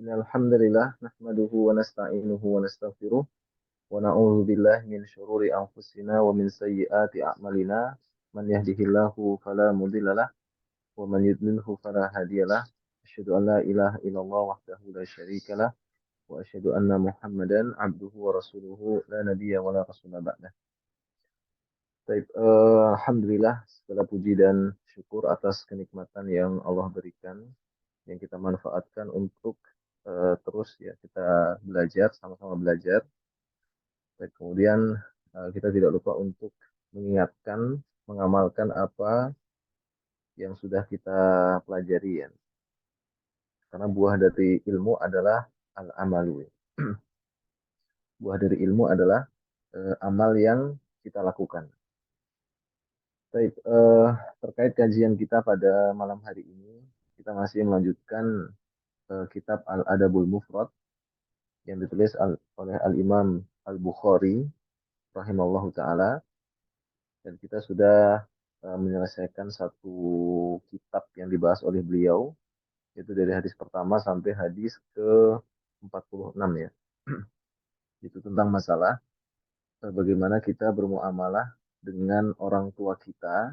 Innal hamdalillah nahmaduhu wa nasta'inuhu wa nastaghfiruh wa na'udzu billahi min syururi anfusina wa min sayyiati a'malina. Man yahdihillahu fala mudhillalah wa man yudlilhu fala hadiyalah. Asyhadu an la ilaha illallah wahdahu la syarikalah wa asyhadu anna Muhammadan abduhu wa rasuluhu la nabiyya wa la rasula ba'dah. Baik, alhamdulillah segala puji dan syukur atas kenikmatan yang Allah berikan yang kita manfaatkan untuk terus ya kita belajar sama-sama belajar. Dan kemudian kita tidak lupa untuk mengingatkan, mengamalkan apa yang sudah kita pelajari ya. Karena buah dari ilmu adalah al-amalu. Buah dari ilmu adalah amal yang kita lakukan. Baik, terkait kajian kita pada malam hari ini, kita masih melanjutkan kitab Al-Adabul Mufrad yang ditulis oleh Al-Imam Al-Bukhari rahimallahu taala, dan kita sudah menyelesaikan satu kitab yang dibahas oleh beliau, yaitu dari hadis pertama sampai hadis ke 46 ya. Itu tentang masalah bagaimana kita bermuamalah dengan orang tua kita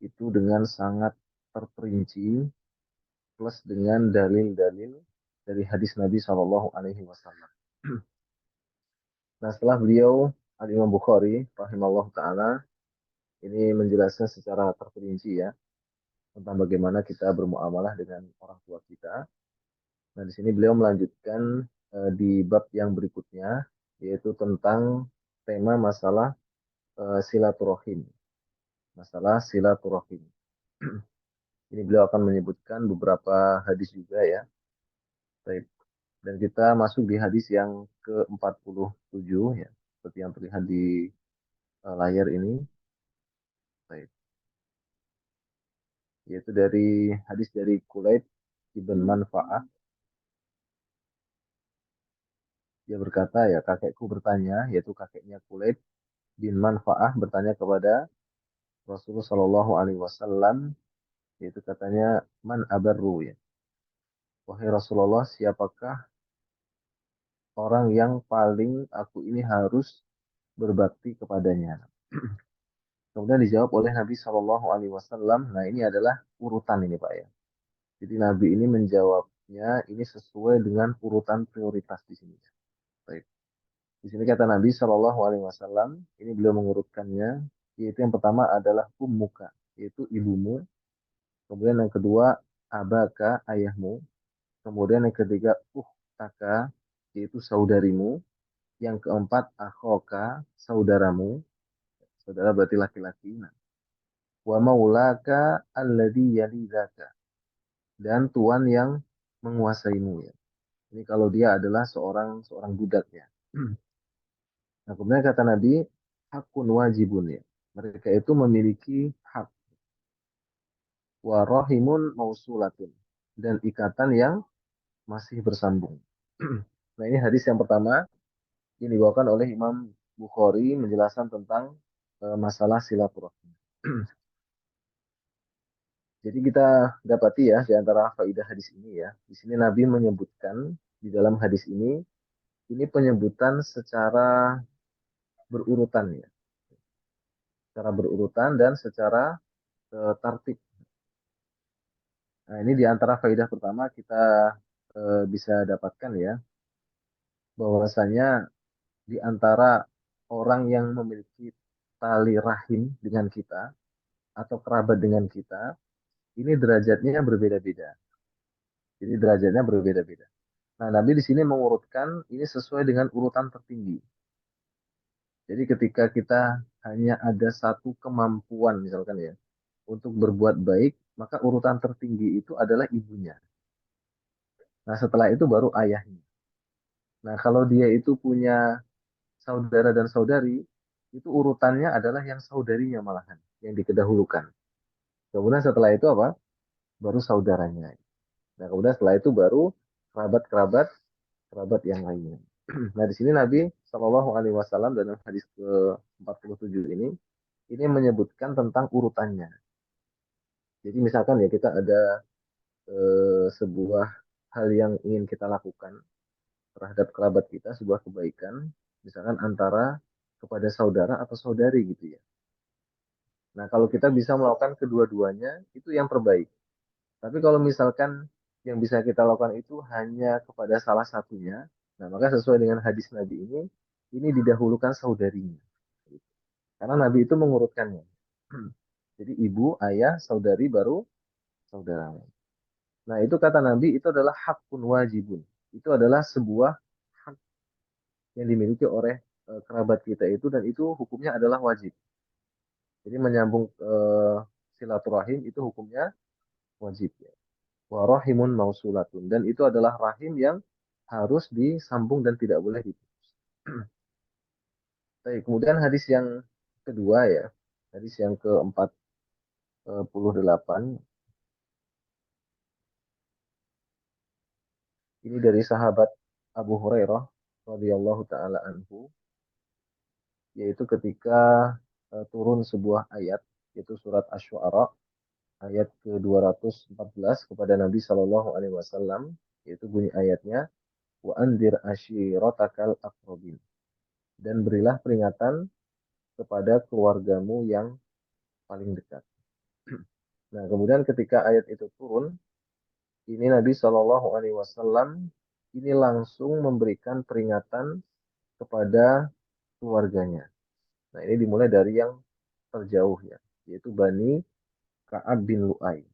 itu dengan sangat terperinci plus dengan dalil-dalil dari hadis Nabi Shallallahu Alaihi Wasallam. Nah, setelah beliau Al-Imam Bukhari rahimahullah taala ini menjelaskan secara terperinci ya tentang bagaimana kita bermuamalah dengan orang tua kita. Nah, di sini beliau melanjutkan di bab yang berikutnya, yaitu tentang tema masalah silaturahim. Masalah silaturahim. Ini beliau akan menyebutkan beberapa hadis juga ya. Baik. Dan kita masuk di hadis yang ke-47 ya, seperti yang terlihat di layar ini. Baik. Yaitu dari hadis dari Kulaib ibn Manfa'ah. Dia berkata ya, kakekku bertanya, yaitu kakeknya Kulaib bin Manfa'ah bertanya kepada Rasulullah Shallallahu Alaihi Wasallam, yaitu katanya man abarru ya, wahai Rasulullah, siapakah orang yang paling aku ini harus berbakti kepadanya? Kemudian dijawab oleh Nabi Shallallahu Alaihi Wasallam. Nah, ini adalah urutan ini Pak ya. Jadi Nabi ini menjawabnya ini sesuai dengan urutan prioritas di sini. Baik. Di sini kata Nabi Shallallahu Alaihi Wasallam, ini beliau mengurutkannya, yaitu yang pertama adalah ummuka, yaitu ibumu. Kemudian yang kedua abaka, ayahmu. Kemudian yang ketiga uhtaka, yaitu saudarimu. Yang keempat akhoka, saudaramu. Saudara berarti laki-laki. Nah, wa maulaka alladhi yalidaka, dan tuan yang menguasaimu ya. Ini kalau dia adalah seorang seorang budak ya. Nah, kemudian kata Nabi, hakun wajibun ya. Mereka itu memiliki hak, wa rahimun mausulatun, dan ikatan yang masih bersambung. Nah, ini hadis yang pertama yang dibawakan oleh Imam Bukhari menjelaskan tentang masalah silaturahmi. Jadi kita dapati ya di antara faidah hadis ini ya, di sini Nabi menyebutkan di dalam hadis ini penyebutan secara berurutan ya, secara berurutan dan secara tertib. Nah, ini di antara faidah pertama kita bisa dapatkan ya, bahwasanya di antara orang yang memiliki tali rahim dengan kita atau kerabat dengan kita, ini derajatnya berbeda-beda. Jadi derajatnya berbeda-beda. Nah, Nabi di sini mengurutkan ini sesuai dengan urutan tertinggi. Jadi ketika kita hanya ada satu kemampuan misalkan ya untuk berbuat baik, maka urutan tertinggi itu adalah ibunya. Nah, setelah itu baru ayahnya. Nah, kalau dia itu punya saudara dan saudari, itu urutannya adalah yang saudarinya malahan, yang dikedahulukan. Kemudian setelah itu apa? Baru saudaranya. Nah, kemudian setelah itu baru kerabat-kerabat kerabat yang lainnya. Nah, di sini Nabi Shallallahu Alaihi Wasallam dalam hadis ke-47 ini menyebutkan tentang urutannya. Jadi misalkan ya kita ada sebuah hal yang ingin kita lakukan terhadap kerabat kita, sebuah kebaikan, misalkan antara kepada saudara atau saudari gitu ya. Nah, kalau kita bisa melakukan kedua-duanya, itu yang terbaik. Tapi kalau misalkan yang bisa kita lakukan itu hanya kepada salah satunya, nah maka sesuai dengan hadis Nabi ini didahulukan saudarinya. Karena Nabi itu mengurutkannya. Jadi ibu, ayah, saudari, baru saudara. Nah, itu kata Nabi, itu adalah hakun wajibun. Itu adalah sebuah hak yang dimiliki oleh kerabat kita itu, dan itu hukumnya adalah wajib. Jadi menyambung silaturahim itu hukumnya wajib ya. Wa rahimun mausulatun, dan itu adalah rahim yang harus disambung dan tidak boleh diputus. Baik, kemudian hadis yang kedua ya, hadis yang ke-48, ini dari sahabat Abu Hurairah radhiyallahu taala anhu, yaitu ketika turun sebuah ayat, yaitu surat Asy-Syu'ara ayat ke-214 kepada Nabi Shallallahu alaihi wasallam, yaitu bunyi ayatnya, wa andir ashiratakal aqrabin, dan berilah peringatan kepada keluargamu yang paling dekat. Nah, kemudian ketika ayat itu turun, ini Nabi Shallallahu alaihi wasallam ini langsung memberikan peringatan kepada keluarganya. Nah, ini dimulai dari yang terjauh ya, yaitu Bani Ka'ab bin Lu'ay.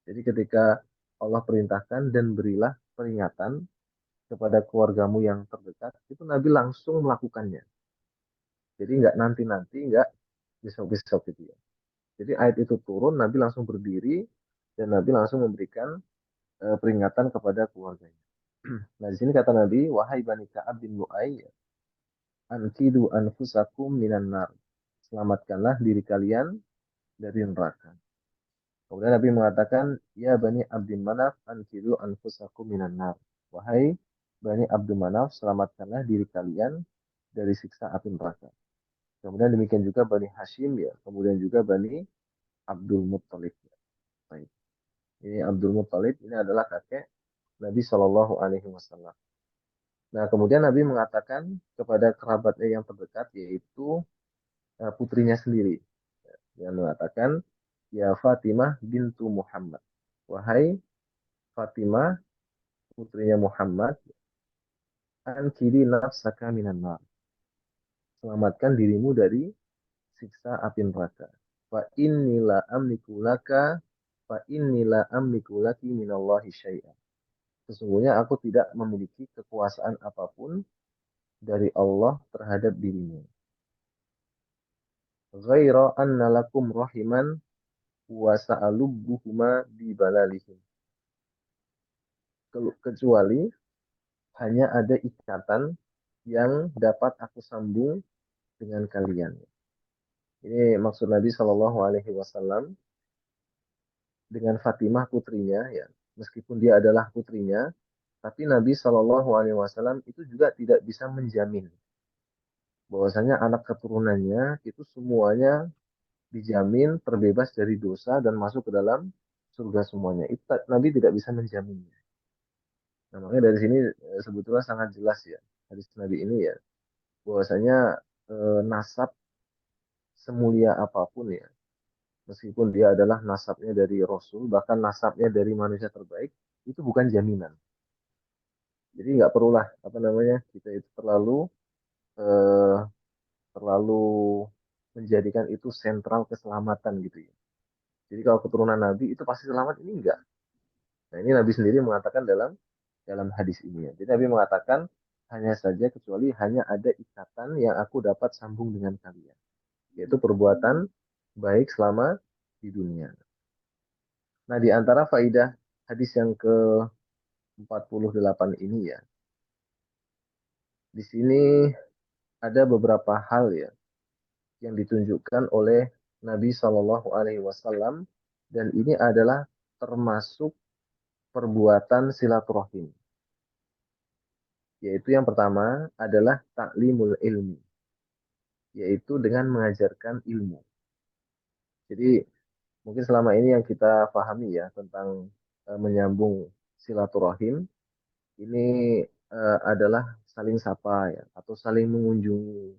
Jadi ketika Allah perintahkan dan berilah peringatan kepada keluargamu yang terdekat, itu Nabi langsung melakukannya. Jadi nggak nanti-nanti, nggak besok-besok gitu ya. Jadi ayat itu turun, Nabi langsung berdiri dan Nabi langsung memberikan peringatan kepada keluarganya. Nah, di sini kata Nabi, wahai Bani Ka'ab bin Lu'ay, ankidu anfusakum minan nar. Selamatkanlah diri kalian dari neraka. Kemudian Nabi mengatakan, ya Bani Abdin Manaf, ankidu anfusakum minan nar. Wahai Bani Abdul Manaf, selamatkanlah diri kalian dari siksa api neraka. Kemudian demikian juga Bani Hashim ya, kemudian juga Bani Abdul Muttalib. Baik. Ini Abdul Muttalib ini adalah kakek Nabi Shallallahu Alaihi Wasallam. Nah, kemudian Nabi mengatakan kepada kerabatnya yang terdekat, yaitu putrinya sendiri, yang mengatakan, ya Fatimah bintu Muhammad, wahai Fatimah putrinya Muhammad, ankiri nafsaka minan nar, selamatkan dirimu dari siksa api neraka. Fa innila amliku laka, fa innila amliku laki minallahi syai'an. Sesungguhnya aku tidak memiliki kekuasaan apapun dari Allah terhadap dirimu. Ghaira anna lakum rahiman wa sa'alubbuhuma bi balalihim. Kecuali hanya ada ikatan yang dapat aku sambung dengan kalian. Ini maksud Nabi Shallallahu Alaihi Wasallam dengan Fatimah putrinya ya. Meskipun dia adalah putrinya, tapi Nabi Shallallahu Alaihi Wasallam itu juga tidak bisa menjamin bahwasanya anak keturunannya itu semuanya dijamin terbebas dari dosa dan masuk ke dalam surga semuanya. Itu Nabi tidak bisa menjaminnya. Nah, makanya dari sini sebetulnya sangat jelas ya hadis Nabi ini ya, bahwasanya nasab semulia apapun ya, meskipun dia adalah nasabnya dari Rasul, bahkan nasabnya dari manusia terbaik, itu bukan jaminan. Jadi nggak perlulah apa namanya kita itu eh, terlalu menjadikan itu sentral keselamatan gitu ya. Jadi kalau keturunan Nabi itu pasti selamat, ini enggak. Nah, ini Nabi sendiri mengatakan dalam dalam hadis ini ya. Jadi Nabi mengatakan hanya saja kecuali hanya ada ikatan yang aku dapat sambung dengan kalian, yaitu perbuatan baik selama di dunia. Nah, di antara faidah hadis yang ke-48 ini ya, di sini ada beberapa hal ya yang ditunjukkan oleh Nabi Shallallahu Alaihi Wasallam, dan ini adalah termasuk perbuatan silaturahim. Yaitu yang pertama adalah taklimul ilmi, yaitu dengan mengajarkan ilmu. Jadi mungkin selama ini yang kita pahami ya tentang menyambung silaturahim ini adalah saling sapa ya, atau saling mengunjungi,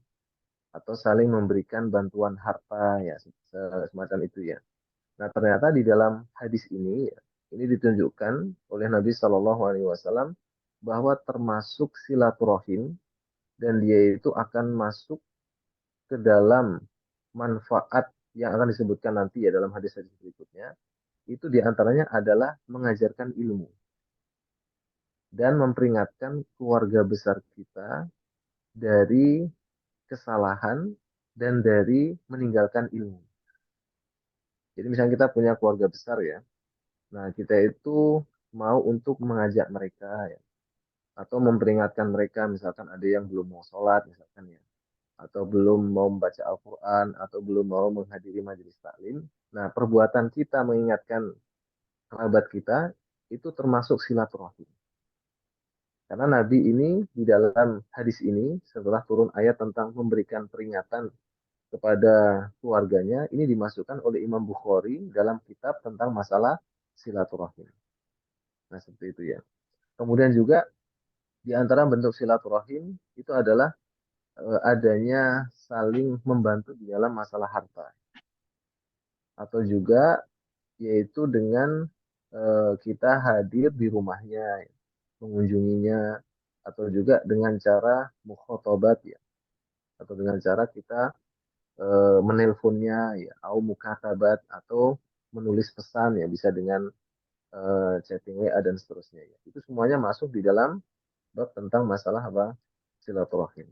atau saling memberikan bantuan harta ya, semacam itu ya. Nah, ternyata di dalam hadis ini ya, ini ditunjukkan oleh Nabi Shallallahu Alaihi Wasallam bahwa termasuk silaturahim dan dia itu akan masuk ke dalam manfaat yang akan disebutkan nanti ya dalam hadis-hadis berikutnya. Itu diantaranya adalah mengajarkan ilmu dan memperingatkan keluarga besar kita dari kesalahan dan dari meninggalkan ilmu. Jadi misalnya kita punya keluarga besar ya, nah kita itu mau untuk mengajak mereka ya, atau memperingatkan mereka misalkan ada yang belum mau sholat misalkan ya, atau belum mau membaca Al-Quran, atau belum mau menghadiri majelis taklim. Nah perbuatan kita mengingatkan kerabat kita itu termasuk silaturahim. Karena Nabi ini di dalam hadis ini setelah turun ayat tentang memberikan peringatan kepada keluarganya, ini dimasukkan oleh Imam Bukhari dalam kitab tentang masalah silaturahim. Nah, seperti itu ya. Kemudian juga di antara bentuk silaturahim itu adalah adanya saling membantu di dalam masalah harta. Atau juga yaitu dengan kita hadir di rumahnya, mengunjunginya, atau juga dengan cara mukhotobat ya, atau dengan cara kita menelponnya ya, atau mukatabat atau menulis pesan ya, bisa dengan chatting WA dan seterusnya ya. Itu semuanya masuk di dalam bab tentang masalah apa? Silaturahim.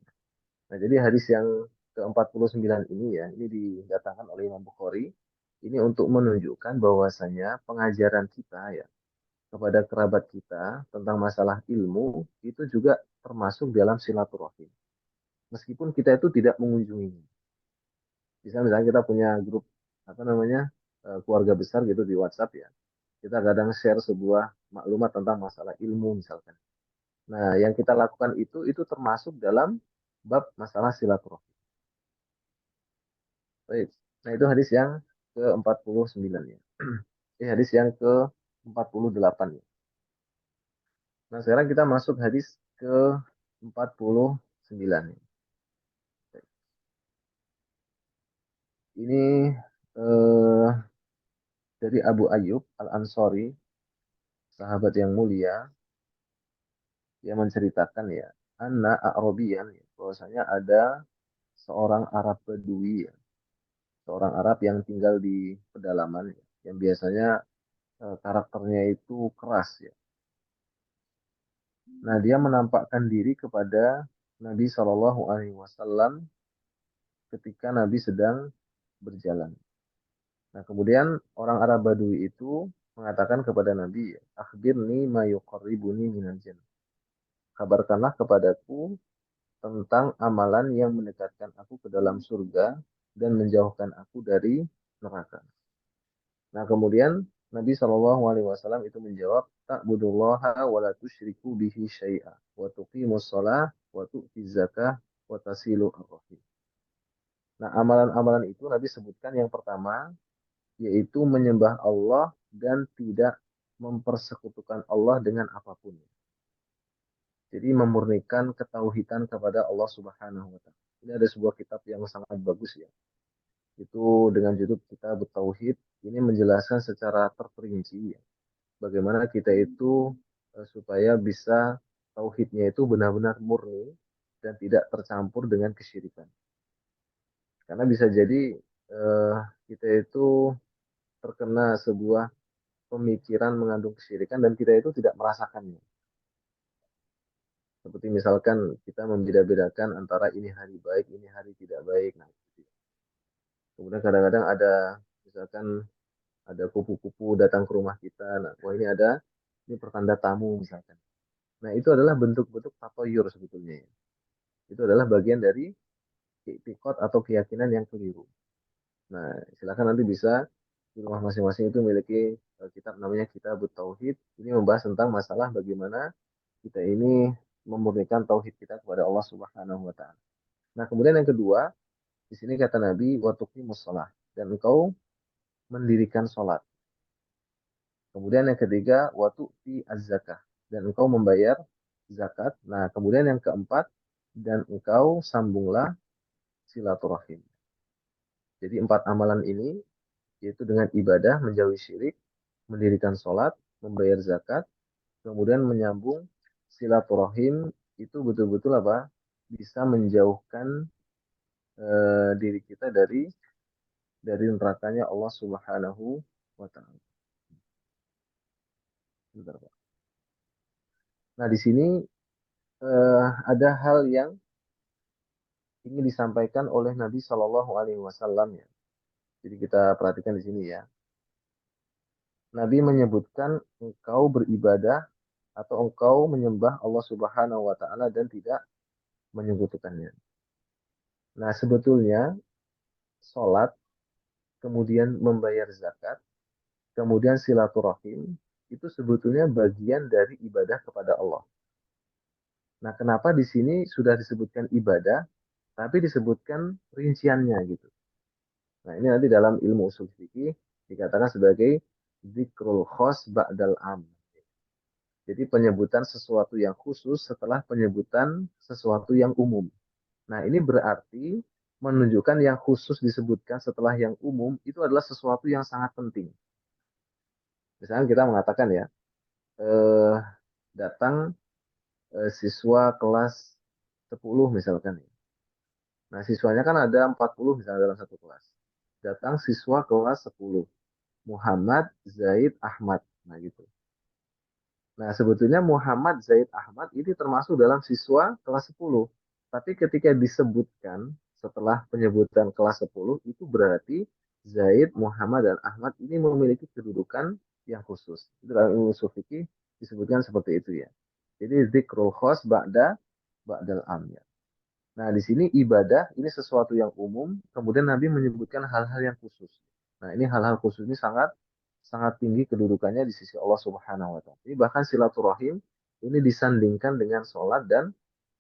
Nah, jadi hadis yang ke-49 ini ya, ini didatangkan oleh Imam Bukhari ini untuk menunjukkan bahwasanya pengajaran kita ya kepada kerabat kita tentang masalah ilmu itu juga termasuk dalam silaturahim. Meskipun kita itu tidak mengunjunginya. Misalnya kita punya grup apa namanya keluarga besar gitu di WhatsApp ya. Kita kadang share sebuah maklumat tentang masalah ilmu misalkan. Nah, yang kita lakukan itu termasuk dalam bab masalah silaturahim. Baik. Nah, itu hadis yang ke-49 ya. Ini hadis yang ke-48 ya. Nah, sekarang kita masuk hadis ke-49 ya. Ini eh, dari Abu Ayyub Al-Ansari, sahabat yang mulia, yang menceritakan ya, anna A'rabiyan, ya, bahwasanya ada seorang Arab Badui, ya, seorang Arab yang tinggal di pedalaman, ya, yang biasanya karakternya itu keras ya. Nah, dia menampakkan diri kepada Nabi Shallallahu Alaihi Wasallam ketika Nabi sedang berjalan. Nah, kemudian orang Arab Badui itu mengatakan kepada Nabi, akhbirni ma yuqarribuni minal jannah. Kabarkanlah kepadaku tentang amalan yang mendekatkan aku ke dalam surga dan menjauhkan aku dari neraka. Nah, kemudian Nabi Shallallahu Alaihi Wasallam itu menjawab, ta'budullaha wa la tusyriku bihi syai'a wa tuqimus shalah wa tu'tiz zakah wa tasilu ar-rahim. Nah, amalan-amalan itu Nabi sebutkan yang pertama yaitu menyembah Allah dan tidak mempersekutukan Allah dengan apapun. Jadi memurnikan ketauhidan kepada Allah Subhanahu wa taala. Ini ada sebuah kitab yang sangat bagus ya. Itu dengan judul Kitab Tauhid, ini menjelaskan secara terperinci ya, bagaimana kita itu supaya bisa tauhidnya itu benar-benar murni dan tidak tercampur dengan kesyirikan. Karena bisa jadi eh, kita itu terkena sebuah pemikiran mengandung kesyirikan dan kita itu tidak merasakannya. Seperti misalkan kita membeda-bedakan antara ini hari baik, ini hari tidak baik. Nah, gitu. Kemudian kadang-kadang ada misalkan ada kupu-kupu datang ke rumah kita. Nah, wah ini pertanda tamu misalkan. Nah, itu adalah bentuk-bentuk tatoyur sebetulnya ya. Itu adalah bagian dari iktikad atau keyakinan yang keliru. Nah, silakan nanti bisa di rumah masing-masing itu memiliki kitab namanya Kitab Tauhid. Ini membahas tentang masalah bagaimana kita ini memurnikan tauhid kita kepada Allah Subhanahu wa taala. Nah, kemudian yang kedua, di sini kata Nabi, wa tuqimus shalah, dan engkau mendirikan salat. Kemudian yang ketiga, watu fi az-zakah, dan engkau membayar zakat. Nah, kemudian yang keempat, dan engkau sambunglah silaturahim. Jadi empat amalan ini, yaitu dengan ibadah, menjauhi syirik, mendirikan sholat, membayar zakat, kemudian menyambung silaturahim, itu betul-betul apa? Bisa menjauhkan diri kita dari nerakanya Allah Subhanahu wa taala. Bentar, Pak. Nah, di sini ada hal yang ingin disampaikan oleh Nabi Shallallahu Alaihi Wasallam ya. Jadi kita perhatikan di sini ya. Nabi menyebutkan engkau beribadah atau engkau menyembah Allah Subhanahu Wa Taala dan tidak menyekutukannya. Nah, sebetulnya sholat, kemudian membayar zakat, kemudian silaturahim, itu sebetulnya bagian dari ibadah kepada Allah. Nah, kenapa di sini sudah disebutkan ibadah, tapi disebutkan rinciannya gitu. Nah, ini nanti dalam ilmu usul fikih dikatakan sebagai zikrul khos ba'dal am. Jadi penyebutan sesuatu yang khusus setelah penyebutan sesuatu yang umum. Nah, ini berarti menunjukkan yang khusus disebutkan setelah yang umum itu adalah sesuatu yang sangat penting. Misalnya kita mengatakan ya, eh, datang siswa kelas 10 misalkan. Nah, siswanya kan ada 40 misalnya dalam satu kelas. Datang siswa kelas 10. Muhammad, Zaid, Ahmad. Nah, gitu. Nah, sebetulnya Muhammad, Zaid, Ahmad ini termasuk dalam siswa kelas 10. Tapi ketika disebutkan setelah penyebutan kelas 10, itu berarti Zaid, Muhammad, dan Ahmad ini memiliki kedudukan yang khusus. Itu dalam ilmu ushul fikih disebutkan seperti itu ya. Jadi zikrul khos ba'dal am ya. Nah, di sini ibadah ini sesuatu yang umum, kemudian Nabi menyebutkan hal-hal yang khusus. Nah, ini hal-hal khusus ini sangat sangat tinggi kedudukannya di sisi Allah Subhanahu wa taala. Ini bahkan silaturahim ini disandingkan dengan sholat dan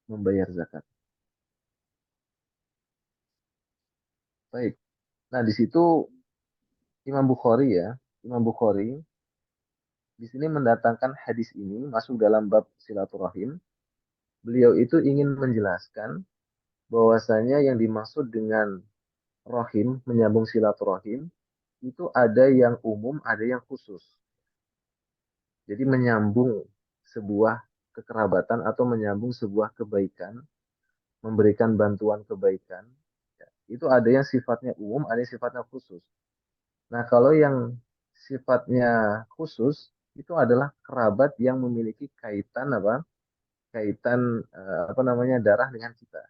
membayar zakat. Baik. Nah, di situ Imam Bukhari ya, Imam Bukhari di sini mendatangkan hadis ini masuk dalam bab silaturahim. Beliau itu ingin menjelaskan bahwasanya yang dimaksud dengan rahim, menyambung silaturahim, itu ada yang umum, ada yang khusus. Jadi menyambung sebuah kekerabatan atau menyambung sebuah kebaikan, memberikan bantuan kebaikan, ya, itu ada yang sifatnya umum, ada yang sifatnya khusus. Nah, kalau yang sifatnya khusus itu adalah kerabat yang memiliki kaitan apa? Kaitan apa namanya darah dengan kita.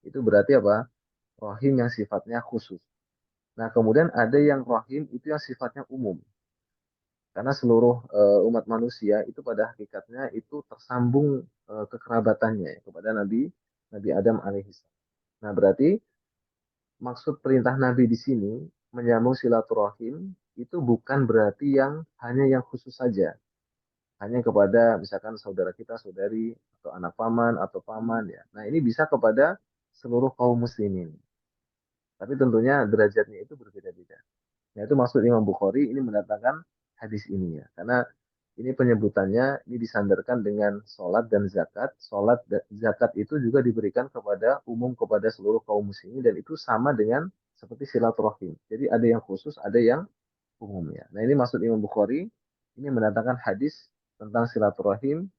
Itu berarti apa? Rahim yang sifatnya khusus. Nah, kemudian ada yang rahim itu yang sifatnya umum. Karena seluruh umat manusia itu pada hakikatnya itu tersambung kekerabatannya ya, kepada Nabi Adam alaihissalam. Nah, berarti maksud perintah Nabi di sini menyambung silaturahim itu bukan berarti yang hanya yang khusus saja, hanya kepada misalkan saudara kita, saudari, atau anak paman atau paman ya. Nah, ini bisa kepada seluruh kaum muslimin. Tapi tentunya derajatnya itu berbeda-beda. Nah, itu maksud Imam Bukhari ini mendatangkan hadis ini ya. Karena ini penyebutannya ini disandarkan dengan sholat dan zakat. Sholat dan zakat itu juga diberikan kepada umum kepada seluruh kaum muslimin dan itu sama dengan seperti silaturahim. Jadi ada yang khusus, ada yang umum ya. Nah, ini maksud Imam Bukhari ini mendatangkan hadis tentang silaturahim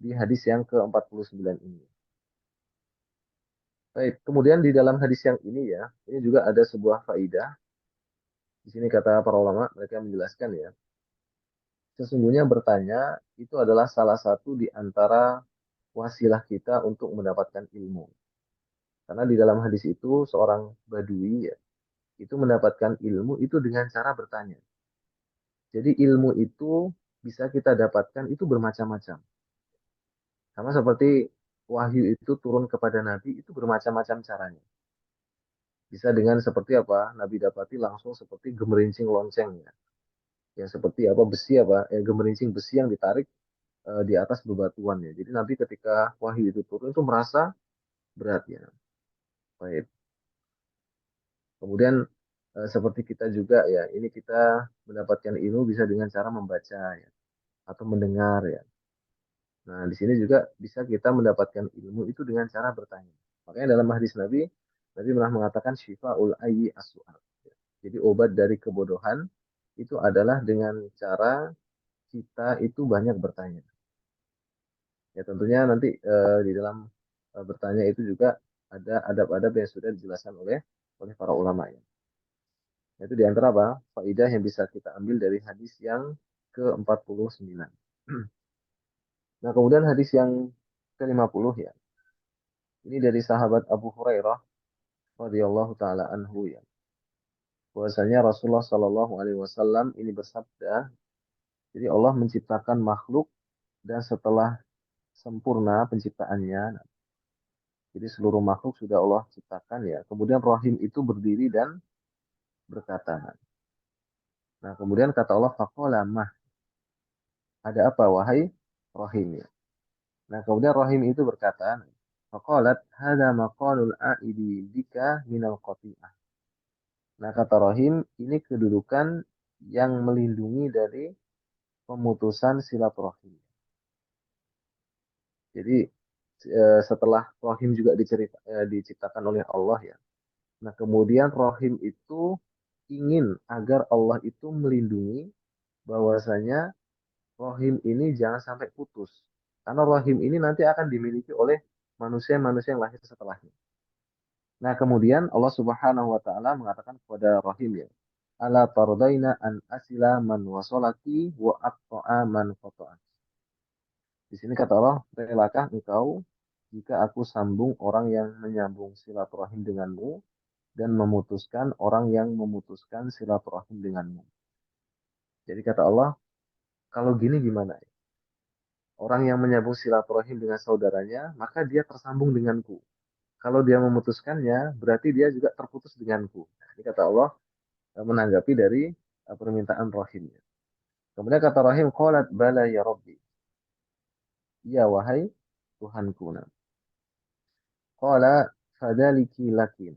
di hadis yang ke-49 ini. Baik, kemudian di dalam hadis yang ini ya, ini juga ada sebuah faidah. Di sini kata para ulama, mereka menjelaskan ya, sesungguhnya bertanya itu adalah salah satu di antara wasilah kita untuk mendapatkan ilmu. Karena di dalam hadis itu seorang badui ya, itu mendapatkan ilmu itu dengan cara bertanya. Jadi ilmu itu bisa kita dapatkan itu bermacam-macam. Sama seperti wahyu itu turun kepada Nabi itu bermacam-macam caranya. Bisa dengan seperti apa? Nabi dapati langsung seperti gemerincing lonceng ya. Yang seperti apa besi apa? Gemerincing besi yang ditarik di atas bebatuan ya. Jadi Nabi ketika wahyu itu turun itu merasa berat ya. Baik. Kemudian seperti kita juga ya, ini kita mendapatkan ilmu bisa dengan cara membaca ya, atau mendengar ya. Nah, di sini juga bisa kita mendapatkan ilmu itu dengan cara bertanya. Makanya dalam hadis Nabi, Nabi pernah mengatakan syifaul ayyi as-su'al. Jadi obat dari kebodohan itu adalah dengan cara kita itu banyak bertanya. Ya tentunya nanti di dalam bertanya itu juga ada adab-adab yang sudah dijelaskan oleh para ulama ya. Itu di antara apa? Faidah yang bisa kita ambil dari hadis yang ke-49. Nah, kemudian hadis yang ke-50 ya. Ini dari sahabat Abu Hurairah radhiyallahu taala anhu ya. Bahwasanya Rasulullah Shallallahu alaihi wasallam ini bersabda, jadi Allah menciptakan makhluk dan setelah sempurna penciptaannya, jadi seluruh makhluk sudah Allah ciptakan ya. Kemudian rahim itu berdiri dan berkata. Nah, kemudian kata Allah, faqala mah, ada apa wahai rahim ya. Nah, kemudian rahim itu berkata, faqalat hadza maqalul aidi bika minal qati'ah. Nah, kata rahim ini kedudukan yang melindungi dari pemutusan silaturahim. Jadi setelah rahim juga diciptakan oleh Allah ya. Nah, kemudian rahim itu ingin agar Allah itu melindungi bahwasanya rahim ini jangan sampai putus. Karena rahim ini nanti akan dimiliki oleh manusia-manusia yang lahir setelahnya. Nah, kemudian Allah Subhanahu wa taala mengatakan kepada rahim ya, "Ala tardaina an asila man wasolaki wa aqta'a man qata'aki." Di sini kata Allah, "Relakah engkau jika aku sambung orang yang menyambung silaturahim denganmu dan memutuskan orang yang memutuskan silaturahim denganmu." Jadi kata Allah, kalau gini gimana? Orang yang menyambung silaturahim dengan saudaranya, maka dia tersambung denganku. Kalau dia memutuskannya, berarti dia juga terputus denganku. Nah, ini kata Allah menanggapi dari permintaan rahimnya. Kemudian kata rahim, qalat bala ya Rabbi. Ya wahai Tuhanku. Nah, qala fadaliki lakin.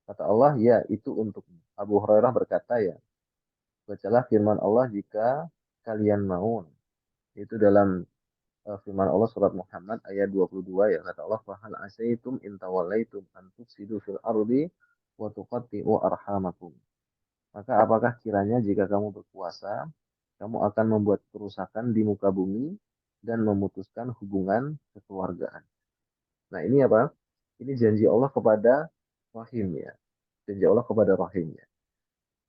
Kata Allah, ya itu untukmu. Abu Hurairah berkata ya, bacalah firman Allah jika kalian mau. Itu dalam firman Allah surat Muhammad ayat 22 ya, kata Allah, fahal asaitum in tawallaitum an tufsidu fil ardi wa tuqatti'u arhamakum. Maka apakah kiranya jika kamu berkuasa, kamu akan membuat kerusakan di muka bumi dan memutuskan hubungan kekeluargaan. Nah, ini apa? Ini janji Allah kepada rahim ya. Janji Allah kepada rahimnya.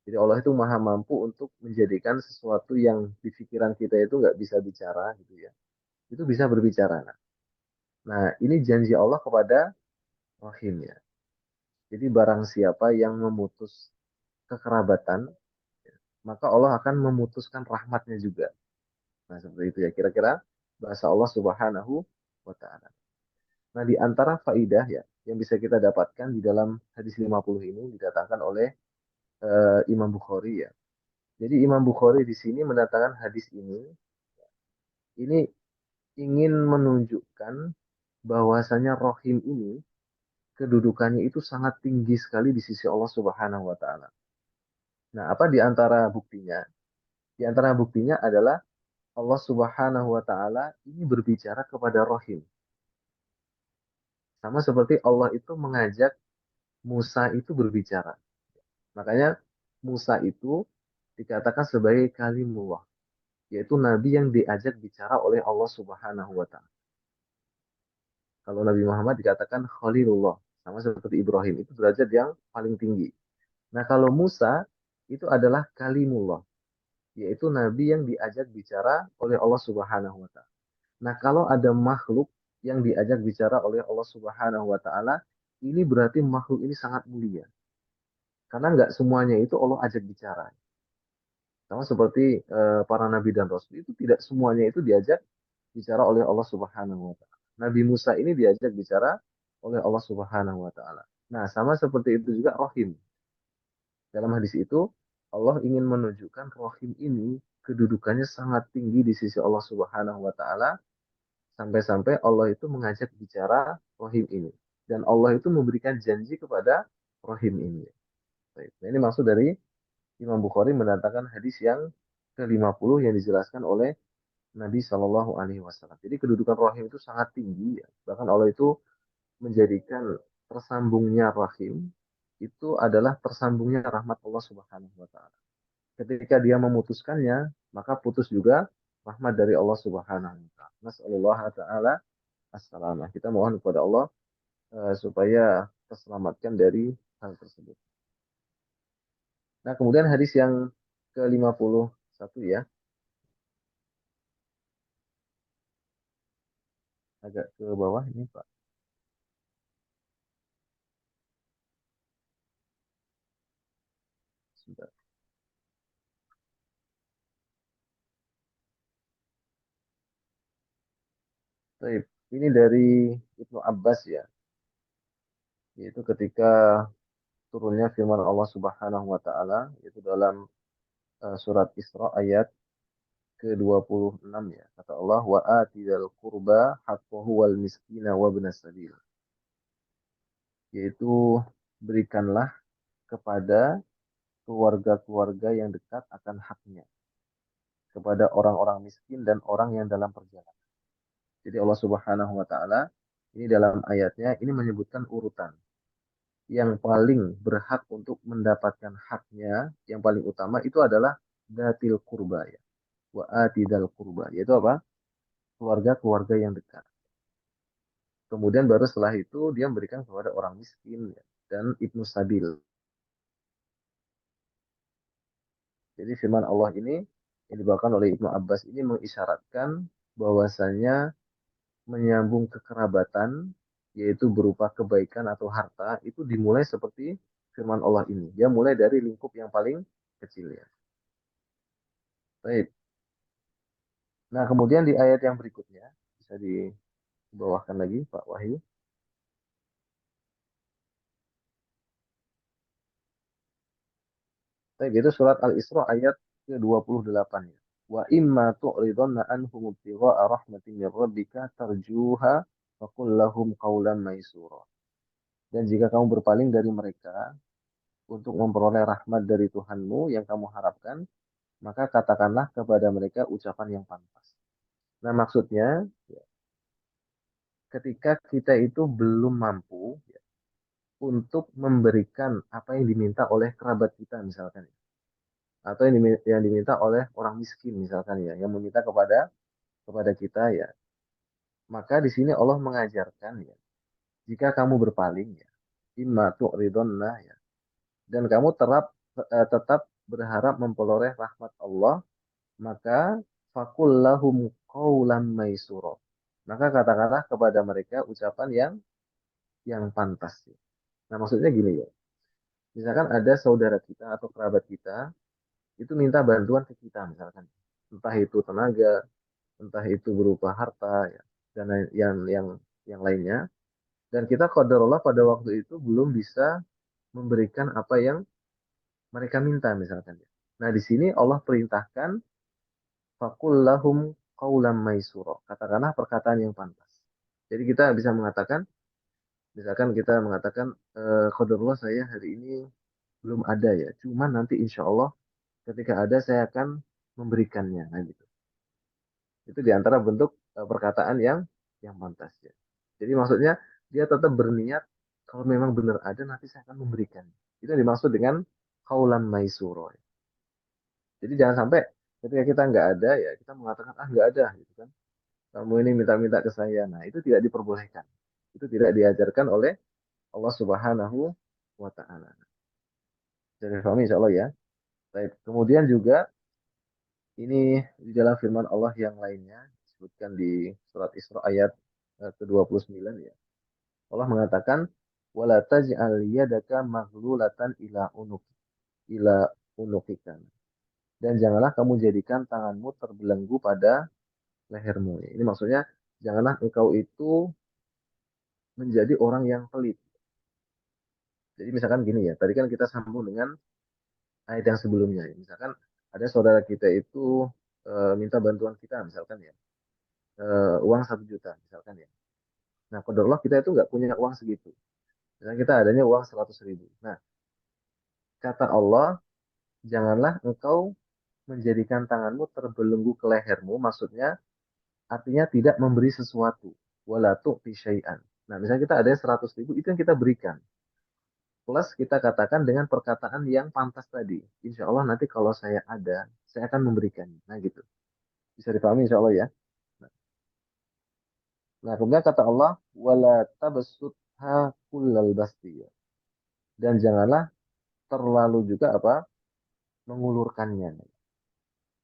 Jadi Allah itu maha mampu untuk menjadikan sesuatu yang di pikiran kita itu nggak bisa bicara gitu ya. Itu bisa berbicara. Nah, ini janji Allah kepada rahimnya. Jadi barang siapa yang memutus kekerabatan, maka Allah akan memutuskan rahmatnya juga. Nah, seperti itu ya kira-kira bahasa Allah Subhanahu wa taala. Nah, di antara faidah ya yang bisa kita dapatkan di dalam hadis 50 ini dikatakan oleh Imam Bukhari ya. Jadi Imam Bukhari di sini mendatangkan hadis ini ingin menunjukkan bahwasanya rohim ini kedudukannya itu sangat tinggi sekali di sisi Allah Subhanahu wa taala. Nah, apa di antara buktinya? Di antara buktinya adalah Allah Subhanahu wa taala ini berbicara kepada rohim. Sama seperti Allah itu mengajak Musa itu berbicara. Makanya Musa itu dikatakan sebagai kalimullah, yaitu nabi yang diajak bicara oleh Allah Subhanahu wa taala. Kalau Nabi Muhammad dikatakan Khalilullah, sama seperti Ibrahim, itu derajat yang paling tinggi. Nah, kalau Musa itu adalah kalimullah, yaitu nabi yang diajak bicara oleh Allah Subhanahu wa taala. Nah, kalau ada makhluk yang diajak bicara oleh Allah Subhanahu wa taala, ini berarti makhluk ini sangat mulia. Karena nggak semuanya itu Allah ajak bicara. Sama seperti para nabi dan rasul itu tidak semuanya itu diajak bicara oleh Allah Subhanahu wa taala. Nabi Musa ini diajak bicara oleh Allah Subhanahu wa taala. Nah, sama seperti itu juga rahim. Dalam hadis itu Allah ingin menunjukkan rahim ini kedudukannya sangat tinggi di sisi Allah Subhanahu wa taala sampai-sampai Allah itu mengajak bicara rahim ini dan Allah itu memberikan janji kepada rahim ini. Baik. Nah, ini maksud dari Imam Bukhari mendatangkan hadis yang ke-50 yang dijelaskan oleh Nabi Shallallahu Alaihi Wasallam. Jadi kedudukan rahim itu sangat tinggi, ya. Bahkan Allah itu menjadikan tersambungnya rahim itu adalah tersambungnya rahmat Allah Subhanahu Wa Taala. Ketika dia memutuskannya, maka putus juga rahmat dari Allah Subhanahu Wa Taala. Nasallallahu Taala as-salamah. Kita mohon kepada Allah supaya terselamatkan dari hal tersebut. Nah, kemudian hadis yang ke-51 ya, agak ke bawah ini Pak. Sebentar. Baik. Ini dari Ibnu Abbas ya, yaitu ketika turunnya firman Allah Subhanahu wa taala yaitu dalam surat Isra ayat ke-26 ya. Kata Allah wa atidal qurba haqqahu wal miskina wa ibnas sabil. Yaitu berikanlah kepada keluarga-keluarga yang dekat akan haknya kepada orang-orang miskin dan orang yang dalam perjalanan. Jadi Allah Subhanahu wa taala ini dalam ayatnya ini menyebutkan urutan yang paling berhak untuk mendapatkan haknya yang paling utama itu adalah datil kurba ya. Wa atidal kurba yaitu apa? Keluarga-keluarga yang dekat. Kemudian baru setelah itu dia memberikan kepada orang miskin ya, dan ibnu sabil. Jadi firman Allah ini yang dibawakan oleh Ibnu Abbas ini mengisyaratkan bahwasanya menyambung kekerabatan yaitu berupa kebaikan atau harta itu dimulai seperti firman Allah ini. Dia mulai dari lingkup yang paling kecil ya. Baik. Nah, kemudian di ayat yang berikutnya bisa dibawahkan lagi Pak Wahyu. Baik, itu surat Al-Isra ayat ke-28 ya. Wa imma tu'ridhanna anhum ibtigha'a rahmatin min rabbika tarjuha faqul lahum qawlan maysura. Dan jika kamu berpaling dari mereka untuk memperoleh rahmat dari Tuhanmu yang kamu harapkan, maka katakanlah kepada mereka ucapan yang pantas. Nah, maksudnya ya, ketika kita itu belum mampu ya, untuk memberikan apa yang diminta oleh kerabat kita misalkan ya, atau yang diminta oleh orang miskin misalkan ya, yang meminta kepada kita ya, maka di sini Allah mengajarkan ya, jika kamu berpaling ya, imma tu'ridonna ya, dan kamu tetap berharap memperoleh rahmat Allah, maka fakullahum qawlan maisuro. Maka katakanlah kepada mereka ucapan yang pantas. Nah, maksudnya gini ya. Misalkan ada saudara kita atau kerabat kita itu minta bantuan ke kita misalkan. Entah itu tenaga, entah itu berupa harta ya, dan yang lainnya. Dan kita qadarullah pada waktu itu belum bisa memberikan apa yang mereka minta misalkan ya. Nah, di sini Allah perintahkan fakullahum qawlam maisuro. Katakanlah perkataan yang pantas. Jadi kita bisa mengatakan, misalkan kita mengatakan, qadarullah saya hari ini belum ada ya. Cuman nanti insya Allah ketika ada saya akan memberikannya. Nah, gitu. Itu diantara bentuk perkataan yang pantas ya. Jadi maksudnya dia tetap berniat kalau memang benar ada nanti saya akan memberikan. Itu yang dimaksud dengan qawlan maisuro. Jadi jangan sampai ketika kita nggak ada ya kita mengatakan nggak ada gitu kan. Kamu ini minta-minta ke saya. Nah, itu tidak diperbolehkan. Itu tidak diajarkan oleh Allah Subhanahu wa taala. Jadi kami insya Allah ya. Baik. Kemudian juga ini di dalam firman Allah yang lainnya disebutkan di surat Isra ayat ke-29 ya. Allah mengatakan wala taj'al yadaka maghlulatan ila unukika. Dan janganlah kamu jadikan tanganmu terbelenggu pada lehermu. Ini maksudnya janganlah engkau itu menjadi orang yang pelit. Jadi misalkan gini ya, tadi kan kita sambung dengan ayat yang sebelumnya. Ya. Misalkan ada saudara kita itu minta bantuan kita, misalkan ya, uang 1 juta, misalkan ya. Nah, qadarullah kita itu nggak punya uang segitu. Misalkan kita adanya uang 100 ribu. Nah, Kata Allah, janganlah engkau menjadikan tanganmu terbelenggu ke lehermu, maksudnya artinya tidak memberi sesuatu. Wala tu'ti syai'an. Nah, misalnya kita ada 100 ribu, itu yang kita berikan. Plus kita katakan dengan perkataan yang pantas tadi. Insya Allah nanti kalau saya ada, saya akan memberikannya. Nah gitu. Bisa dipahami insya Allah ya. Nah kemudian kata Allah, wala tabsutha kullal basti. Dan janganlah terlalu juga apa mengulurkannya.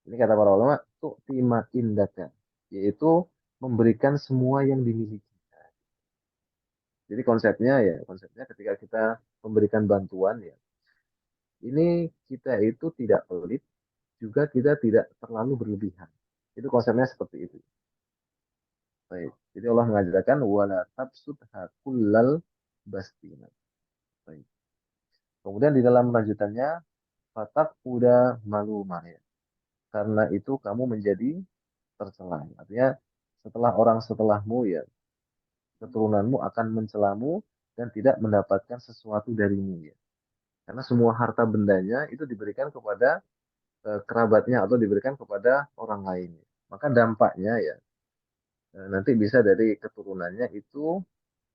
Ini kata para ulama, tu'tima indaka. Yaitu memberikan semua yang dimiliki. Jadi konsepnya ketika kita memberikan bantuan ya, ini kita itu tidak pelit, juga kita tidak terlalu berlebihan. Itu konsepnya seperti itu. Baik. Jadi Allah mengajarkan wala tabsutha kullal bastina. Baik. Kemudian di dalam lanjutannya fatak udah malu ya. Karena itu kamu menjadi tercela. Artinya setelah orang setelahmu ya, keturunanmu akan mencelamu dan tidak mendapatkan sesuatu darimu ya. Karena semua harta bendanya itu diberikan kepada kerabatnya atau diberikan kepada orang lain. Maka dampaknya ya nanti bisa dari keturunannya itu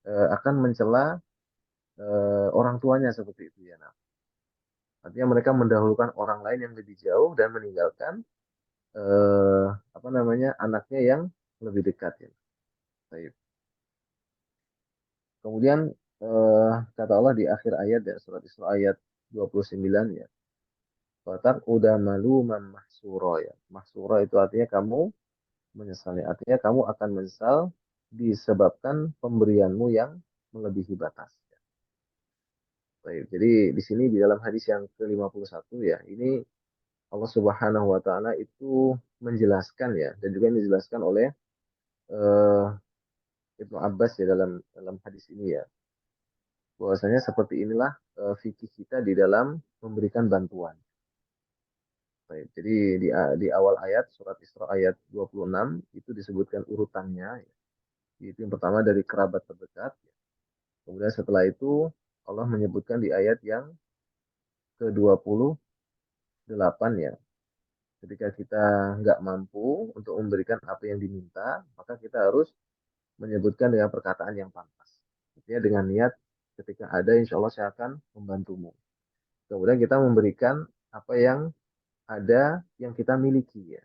akan mencela orang tuanya seperti itu ya. Nah, artinya mereka mendahulukan orang lain yang lebih jauh dan meninggalkan eh, apa namanya anaknya yang lebih dekat ya. Baik. Kemudian kata Allah di akhir ayat ya surat Isra ayat 29 ya. Fatak udah malu mahsuro ya. Mahsuro itu artinya kamu menyesali. Artinya kamu akan menyesal disebabkan pemberianmu yang melebihi batas. Baik, jadi di sini di dalam hadis yang ke-51 ya, ini Allah Subhanahu wa taala itu menjelaskan ya dan juga ini dijelaskan oleh eh, Ibnu Abbas ya dalam hadis ini ya. Bahwasanya seperti inilah fikih kita di dalam memberikan bantuan. Baik, jadi di awal ayat surat Isra ayat 26 itu disebutkan urutannya ya. Itu yang pertama dari kerabat terdekat. Kemudian setelah itu Allah menyebutkan di ayat yang ke-28 ya. Ketika kita nggak mampu untuk memberikan apa yang diminta, maka kita harus menyebutkan dengan perkataan yang pantas. Artinya dengan niat ketika ada, insya Allah saya akan membantumu. Kemudian kita memberikan apa yang ada yang kita miliki ya.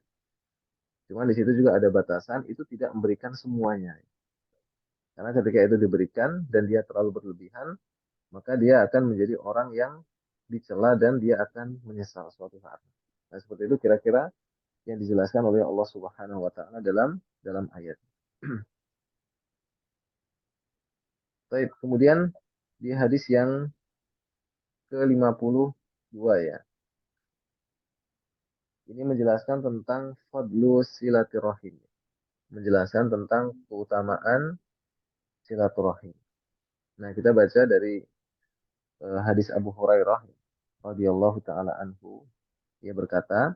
Cuma di situ juga ada batasan, itu tidak memberikan semuanya. Karena ketika itu diberikan dan dia terlalu berlebihan, maka dia akan menjadi orang yang dicela dan dia akan menyesal suatu saat. Nah, seperti itu kira-kira yang dijelaskan oleh Allah Subhanahu wa taala dalam ayat. Baik, kemudian di hadis yang ke-52 ya. Ini menjelaskan tentang fadlu silaturahim. Menjelaskan tentang keutamaan silaturahim. Nah, kita baca dari hadis Abu Hurairah radhiyallahu taala anhu. Ia berkata,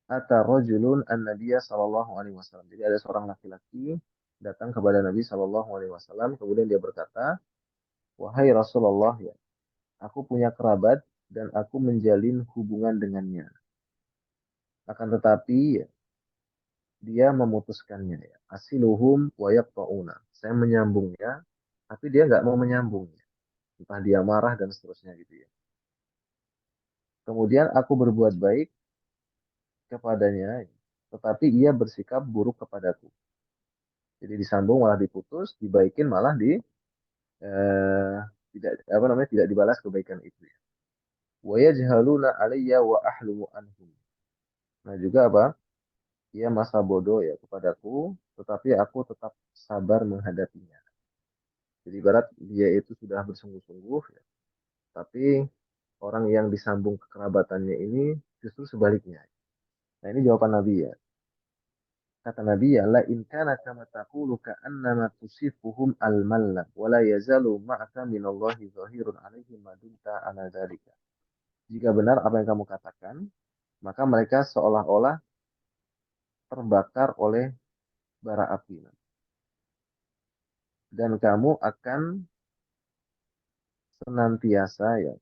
"Ata rajulun an-nabiyya sallallahu alaihi wasallam." Jadi ada seorang laki-laki datang kepada Nabi sallallahu alaihi wasallam, kemudian dia berkata, "Wahai Rasulullah, ya, aku punya kerabat dan aku menjalin hubungan dengannya. Akan tetapi ya, dia memutuskannya ya. Asiluhum wa yaqta'una. Saya menyambungnya, tapi dia nggak mau menyambungnya. Entah dia marah dan seterusnya gitu ya. Kemudian aku berbuat baik kepadanya, tetapi ia bersikap buruk kepadaku. Jadi disambung malah diputus, dibaikin malah eh, tidak apa namanya tidak dibalas kebaikan itu ya. Wa yajhaluna alayya wa ahlumu anhum. Nah juga apa? Ia masa bodoh ya kepadaku, tetapi aku tetap sabar menghadapinya. Jadi ibarat dia itu sudah bersungguh-sungguh, ya, tapi orang yang disambung kekerabatannya ini justru sebaliknya. Nah ini jawaban Nabi ya. Kata Nabi ya, la in kana kama taqulu ka'annama tusifuhum al-malla wa la yazalu ma'aka minallahi zahirun alaihim ma dumta ala dzalika. Jika benar apa yang kamu katakan, maka mereka seolah-olah terbakar oleh bara api. Dan kamu akan senantiasa ya.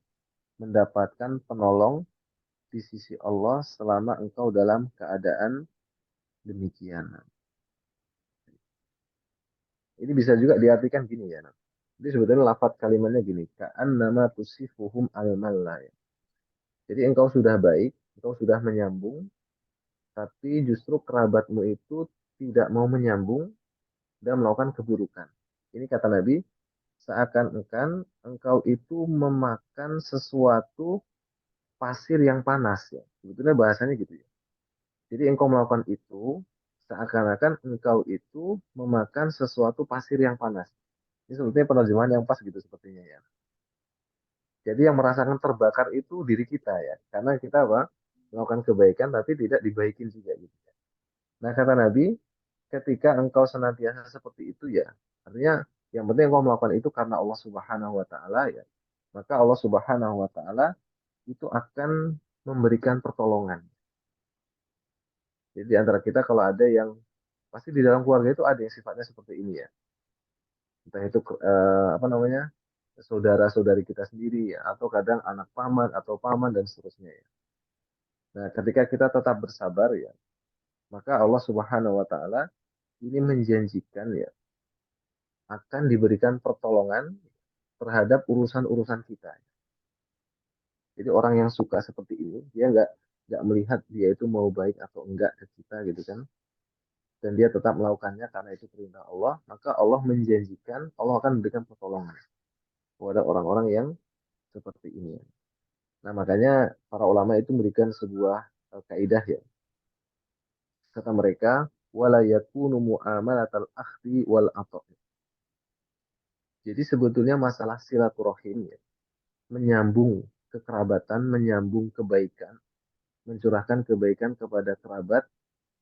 mendapatkan penolong di sisi Allah selama engkau dalam keadaan demikian. Ini bisa juga diartikan gini ya. Jadi sebetulnya lafadz kalimatnya gini, ka'annama tusifuhum al-malla. Jadi engkau sudah baik, engkau sudah menyambung, tapi justru kerabatmu itu tidak mau menyambung dan melakukan keburukan. Ini kata Nabi, seakan-akan engkau itu memakan sesuatu pasir yang panas ya. Sebetulnya bahasanya gitu ya. Jadi engkau melakukan itu seakan-akan engkau itu memakan sesuatu pasir yang panas. Ini sebetulnya penerjemahan yang pas gitu sepertinya ya. Jadi yang merasakan terbakar itu diri kita ya. Karena kita apa? Melakukan kebaikan tapi tidak dibaikin juga gitu. Nah kata Nabi, ketika engkau senantiasa seperti itu ya, artinya yang penting engkau melakukan itu karena Allah Subhanahu wa taala ya. Maka Allah Subhanahu wa taala itu akan memberikan pertolongan. Jadi di antara kita kalau ada yang pasti di dalam keluarga itu ada yang sifatnya seperti ini ya. Entah itu apa namanya? Saudara-saudari kita sendiri ya, atau kadang anak paman atau paman dan seterusnya ya. Nah, ketika kita tetap bersabar ya, maka Allah Subhanahu wa taala ini menjanjikan ya akan diberikan pertolongan terhadap urusan-urusan kita. Jadi orang yang suka seperti ini, dia nggak melihat dia itu mau baik atau enggak ke kita gitu kan, dan dia tetap melakukannya karena itu perintah Allah, maka Allah menjanjikan Allah akan memberikan pertolongan kepada orang-orang yang seperti ini. Nah makanya para ulama itu memberikan sebuah kaidah ya, kata mereka, wala yakunu muamalatal akhdi wal ato. Jadi sebetulnya masalah silaturahim ya, menyambung kekerabatan, menyambung kebaikan, mencurahkan kebaikan kepada kerabat,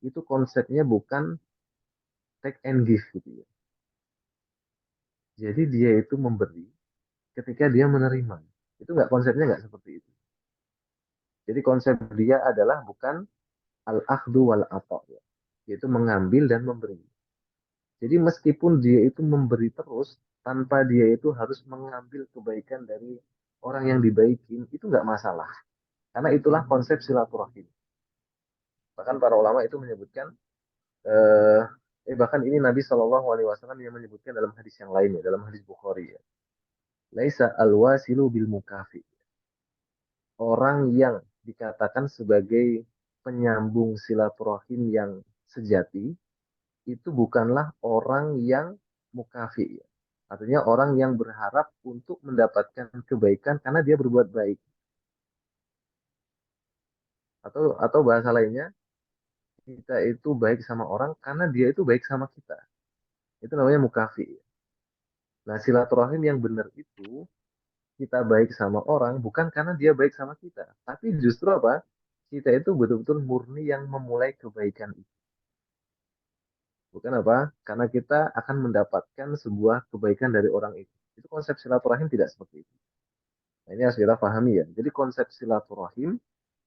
itu konsepnya bukan take and give gitu ya. Jadi dia itu memberi ketika dia menerima. Itu nggak konsepnya nggak seperti itu. Jadi konsep dia adalah bukan al-akhdu wal ato ya, yaitu mengambil dan memberi. Jadi meskipun dia itu memberi terus tanpa dia itu harus mengambil kebaikan dari orang yang dibaikin, itu nggak masalah. Karena itulah konsep silaturahim. Bahkan para ulama itu menyebutkan eh, bahkan ini Nabi Shallallahu Alaihi Wasallam yang menyebutkan dalam hadis yang lainnya, dalam hadis Bukhari ya. Laisa al-wasilu bil mukafi. Orang yang dikatakan sebagai penyambung silaturahim yang sejati itu bukanlah orang yang mukafi ya. Artinya orang yang berharap untuk mendapatkan kebaikan karena dia berbuat baik. Atau bahasa lainnya, kita itu baik sama orang karena dia itu baik sama kita. Itu namanya mukafi. Nah, silaturahim yang benar itu kita baik sama orang bukan karena dia baik sama kita, tapi justru apa? Kita itu betul-betul murni yang memulai kebaikan itu. Bukan apa? Karena kita akan mendapatkan sebuah kebaikan dari orang itu. Itu konsep silaturahim tidak seperti itu. Nah, ini harus kita pahami ya. Jadi konsep silaturahim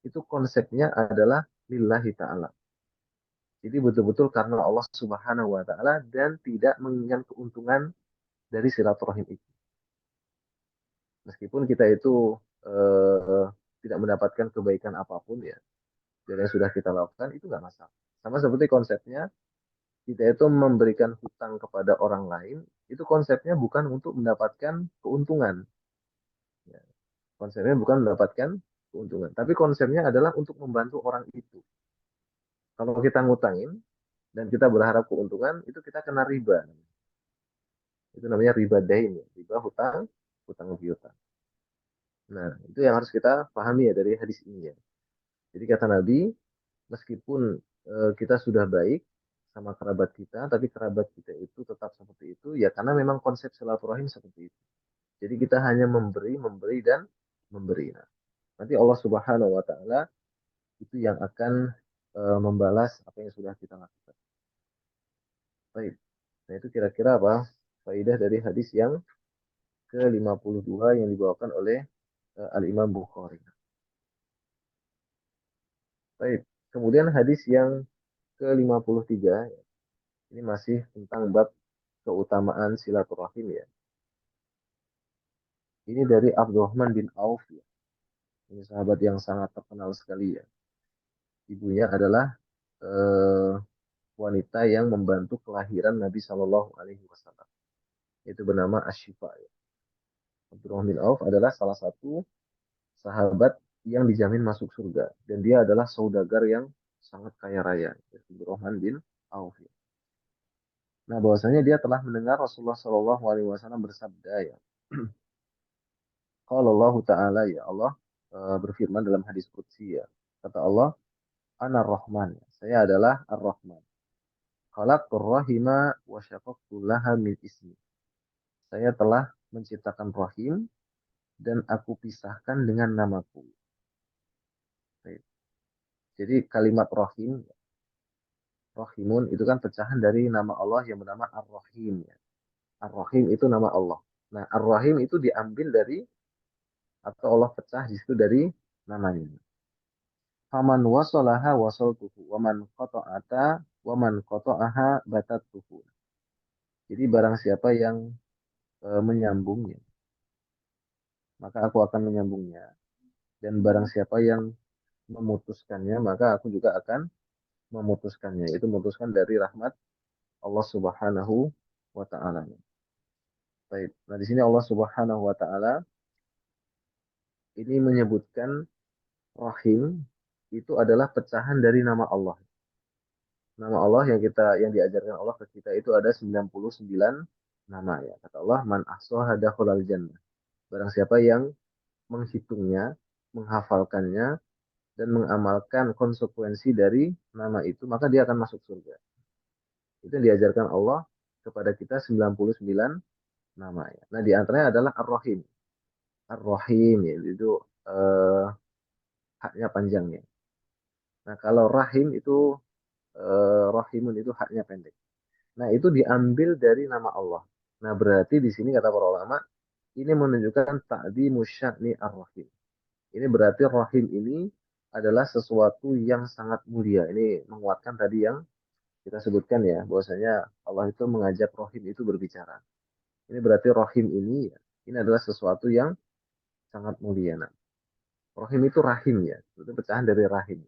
itu konsepnya adalah lillahi ta'ala. Jadi betul-betul karena Allah Subhanahu wa taala dan tidak menginginkan keuntungan dari silaturahim itu. Meskipun kita itu eh, tidak mendapatkan kebaikan apapun ya dari yang sudah kita lakukan itu nggak masalah. Sama seperti konsepnya kita itu memberikan hutang kepada orang lain itu konsepnya bukan untuk mendapatkan keuntungan. Ya. Konsepnya bukan mendapatkan keuntungan, tapi konsepnya adalah untuk membantu orang itu. Kalau kita ngutangin dan kita berharap keuntungan itu kita kena riba. Itu namanya riba dain ya, riba hutang, hutang piutang. Nah, itu yang harus kita pahami ya dari hadis ini ya. Jadi kata Nabi, meskipun kita sudah baik sama kerabat kita, tapi kerabat kita itu tetap seperti itu, ya karena memang konsep silaturahim seperti itu. Jadi kita hanya memberi, memberi dan memberi. Nah, nanti Allah Subhanahu Wa Taala itu yang akan membalas apa yang sudah kita lakukan. Baik. Nah itu kira-kira apa faidah dari hadis yang ke-52 yang dibawakan oleh Al-Imam Bukhari. Baik. Kemudian hadis yang ke-53 ini masih tentang bab keutamaan silaturahim ya. Ini dari Abdurrahman bin Auf ya. Ini sahabat yang sangat terkenal sekali ya. Ibunya adalah eh, wanita yang membantu kelahiran Nabi Shallallahu Alaihi Wasallam. Itu bernama Ashifa. Ya. Abdurrahman bin Auf adalah salah satu sahabat yang dijamin masuk surga. Dan dia adalah saudagar yang sangat kaya raya. Abdurrahman bin Auf. Ya. Nah, bahwasanya dia telah mendengar Rasulullah Shallallahu Alaihi Wasallam bersabda ya. Kalau Allah Ta'ala ya Allah berfirman dalam hadis qudsi ya. Kata Allah, Ana Rahman. Saya adalah Ar-Rahman. Khalaqtur rahima wa syaqaqtu laha min ismi. Saya telah menciptakan rahim dan aku pisahkan dengan namaku. Baik. Jadi kalimat rahim, rahimun itu kan pecahan dari nama Allah yang bernama Ar-Rahim. Ya. Ar-Rahim itu nama Allah. Nah, Ar-Rahim itu diambil dari atau Allah pecah di situ dari namanya. Faman wasolaha wasoltuhu, waman qata'ata, waman qata'aha batattuhu. Jadi barang siapa yang menyambungnya, maka aku akan menyambungnya. Dan barang siapa yang memutuskannya, maka aku juga akan memutuskannya. Itu memutuskan dari rahmat Allah Subhanahu wa taala. Baik. Nah, di sini Allah Subhanahu wa taala ini menyebutkan rahim itu adalah pecahan dari nama Allah. Nama Allah yang diajarkan Allah ke kita itu ada 99 nama ya. Kata Allah, man ahsaha dakhalal jannah. Barang siapa yang menghitungnya, menghafalkannya dan mengamalkan konsekuensi dari nama itu, maka dia akan masuk surga. Itu yang diajarkan Allah kepada kita 99 nama ya. Nah, di antaranya adalah Ar-Rahim. Ar-Rahim ya, itu eh, haknya panjangnya. Nah, kalau rahim itu rahimun itu haknya pendek. Nah, itu diambil dari nama Allah. Nah, berarti di sini kata para ulama, ini menunjukkan ta'dzimu sya'ni ar-rahim. Ini berarti rahim ini adalah sesuatu yang sangat mulia. Ini menguatkan tadi yang kita sebutkan ya, bahwasanya Allah itu mengajak rahim itu berbicara. Ini berarti rahim ini ya, ini adalah sesuatu yang sangat mulia. Nah, rahim itu rahim ya, itu pecahan dari rahim.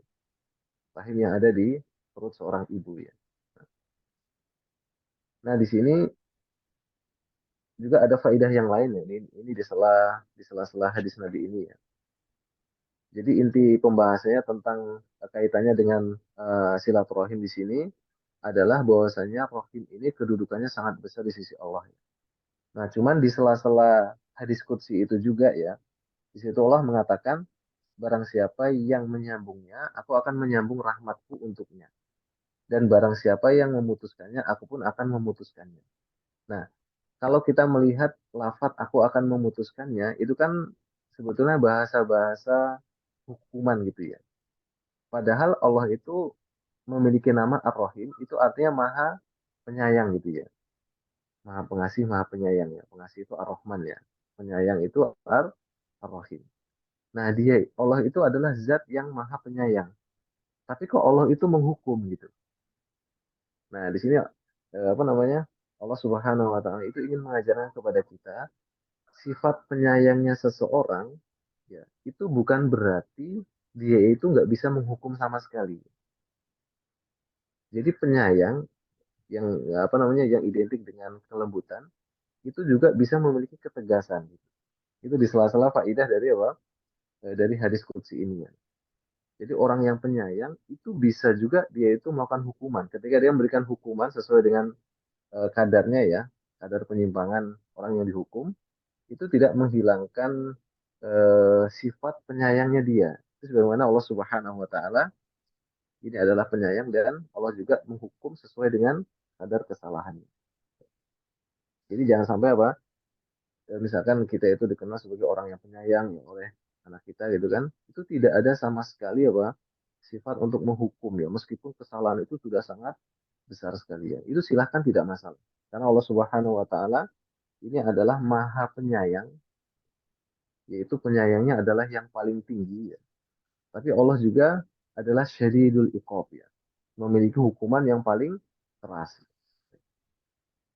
Rahim yang ada di perut seorang ibu ya. Nah, di sini juga ada faidah yang lain ya. Ini di sela-sela hadis Nabi ini ya. Jadi inti pembahasannya tentang kaitannya dengan silaturahim di sini adalah bahwasanya rahim ini kedudukannya sangat besar di sisi Allah. Ya. Nah, cuman di sela-sela hadis qudsi itu juga ya, di situ Allah mengatakan barang siapa yang menyambungnya, aku akan menyambung rahmatku untuknya. Dan barang siapa yang memutuskannya, aku pun akan memutuskannya. Nah, kalau kita melihat lafat aku akan memutuskannya, itu kan sebetulnya bahasa-bahasa hukuman gitu ya. Padahal Allah itu memiliki nama Ar-Rahim, itu artinya maha penyayang gitu ya. Maha pengasih, maha penyayang ya. Pengasih itu Ar-Rahman ya. Penyayang itu Ar-Rahim. Nah, dia Allah itu adalah zat yang maha penyayang. Tapi kok Allah itu menghukum gitu. Nah, di sini apa namanya? Allah Subhanahu wa taala itu ingin mengajarkan kepada kita sifat penyayangnya seseorang ya, itu bukan berarti dia itu nggak bisa menghukum sama sekali. Jadi penyayang yang apa namanya yang identik dengan kelembutan itu juga bisa memiliki ketegasan. Gitu. Itu di sela-sela faidah dari apa? Dari hadis qudsi ini ya. Jadi orang yang penyayang itu bisa juga dia itu melakukan hukuman. Ketika dia memberikan hukuman sesuai dengan kadarnya ya, kadar penyimpangan orang yang dihukum, itu tidak menghilangkan sifat penyayangnya dia. Itu sebagaimana Allah Subhanahu wa taala ini adalah penyayang dan Allah juga menghukum sesuai dengan kadar kesalahannya. Jadi jangan sampai apa? Misalkan kita itu dikenal sebagai orang yang penyayang ya, oleh anak kita gitu kan, itu tidak ada sama sekali apa sifat untuk menghukum ya, meskipun kesalahan itu sudah sangat besar sekali ya. Itu silahkan tidak masalah. Karena Allah Subhanahu wa taala ini adalah maha penyayang, yaitu penyayangnya adalah yang paling tinggi ya. Tapi Allah juga adalah syadidul iqab ya. Memiliki hukuman yang paling keras.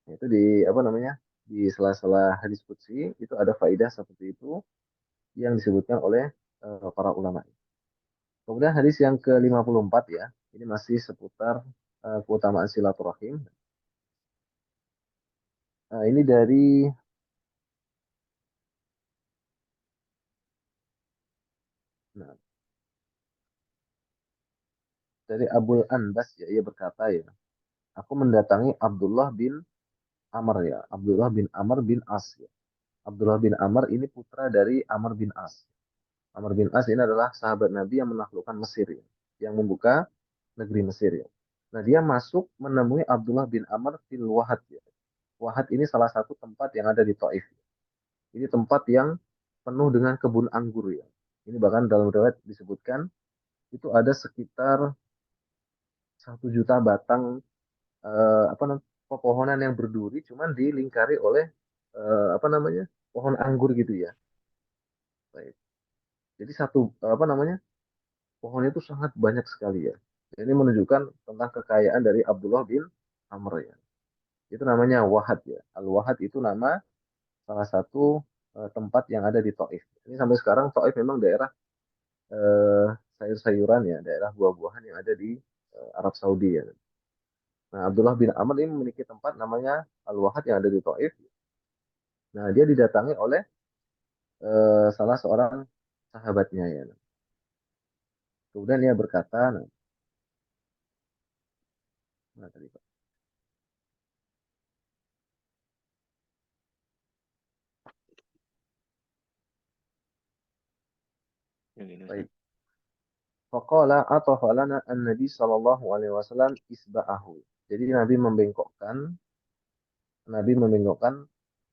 Nah, itu di apa namanya? Di sela-sela hadis qudsi itu ada faidah seperti itu yang disebutkan oleh para ulama. Kemudian hadis yang ke-54 ya, ini masih seputar keutamaan silaturahim. Ini nah, dari Abul Anbas ya, ia berkata ya, aku mendatangi Abdullah bin Amr ya, Abdullah bin Amr bin As ya. Abdullah bin Amr ini putra dari Amr bin As. Amr bin As ini adalah sahabat Nabi yang menaklukkan Mesir ya, yang membuka negeri Mesir ya. Nah, dia masuk menemui Abdullah bin Amr fil Wahad ya. Wahad ini salah satu tempat yang ada di Taif. Ini tempat yang penuh dengan kebun anggur ya. Ini bahkan dalam riwayat disebutkan itu ada sekitar 1 juta batang apa namanya pepohonan yang berduri, cuman dilingkari oleh apa namanya pohon anggur gitu ya. Baik. Jadi satu apa namanya pohon itu sangat banyak sekali ya. Ini menunjukkan tentang kekayaan dari Abdullah bin Amr ya. Itu namanya Wahad ya. Al-Wahad itu nama salah satu tempat yang ada di Taif. Ini sampai sekarang Taif memang daerah eh, sayur-sayuran ya, daerah buah-buahan yang ada di Arab Saudi ya. Nah, Abdullah bin Amr ini memiliki tempat namanya Al-Wahad yang ada di Taif. Nah, dia didatangi oleh salah seorang sahabatnya ya. Kemudian dia berkata, nah, tadi Pak. Yang ini Ustaz. Baik. Faqala atafa lana an-nabi sallallahu alaihi wasallam isba'ahu. Jadi Nabi membengkokkan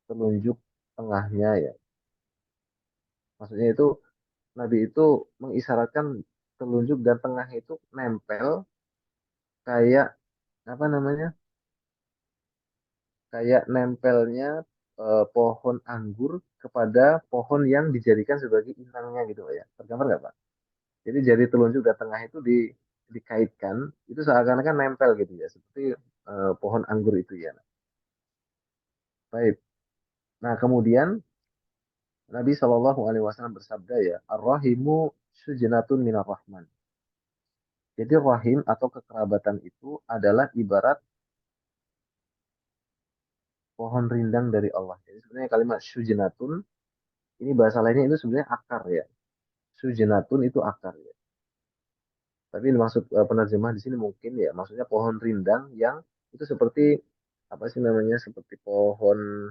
telunjuk tengahnya ya. Maksudnya itu Nabi itu mengisyaratkan telunjuk dan tengah itu nempel kayak apa namanya? Kayak nempelnya pohon anggur kepada pohon yang dijadikan sebagai inangnya gitu Pak ya. Tergambar nggak Pak? Jadi jari telunjuk dan tengah itu dikaitkan, itu seakan-akan nempel gitu ya, seperti pohon anggur itu ya. Baik. Nah, kemudian Nabi Shallallahu Alaihi Wasallam bersabda ya, ar-rahimu sujnatun minar rahman. Jadi rahim atau kekerabatan itu adalah ibarat pohon rindang dari Allah. Jadi sebenarnya kalimat sujnatun ini bahasa lainnya itu sebenarnya akar ya. Sujnatun itu akar ya. Tapi maksud penerjemah di sini mungkin ya, maksudnya pohon rindang yang itu seperti apa sih namanya? Seperti pohon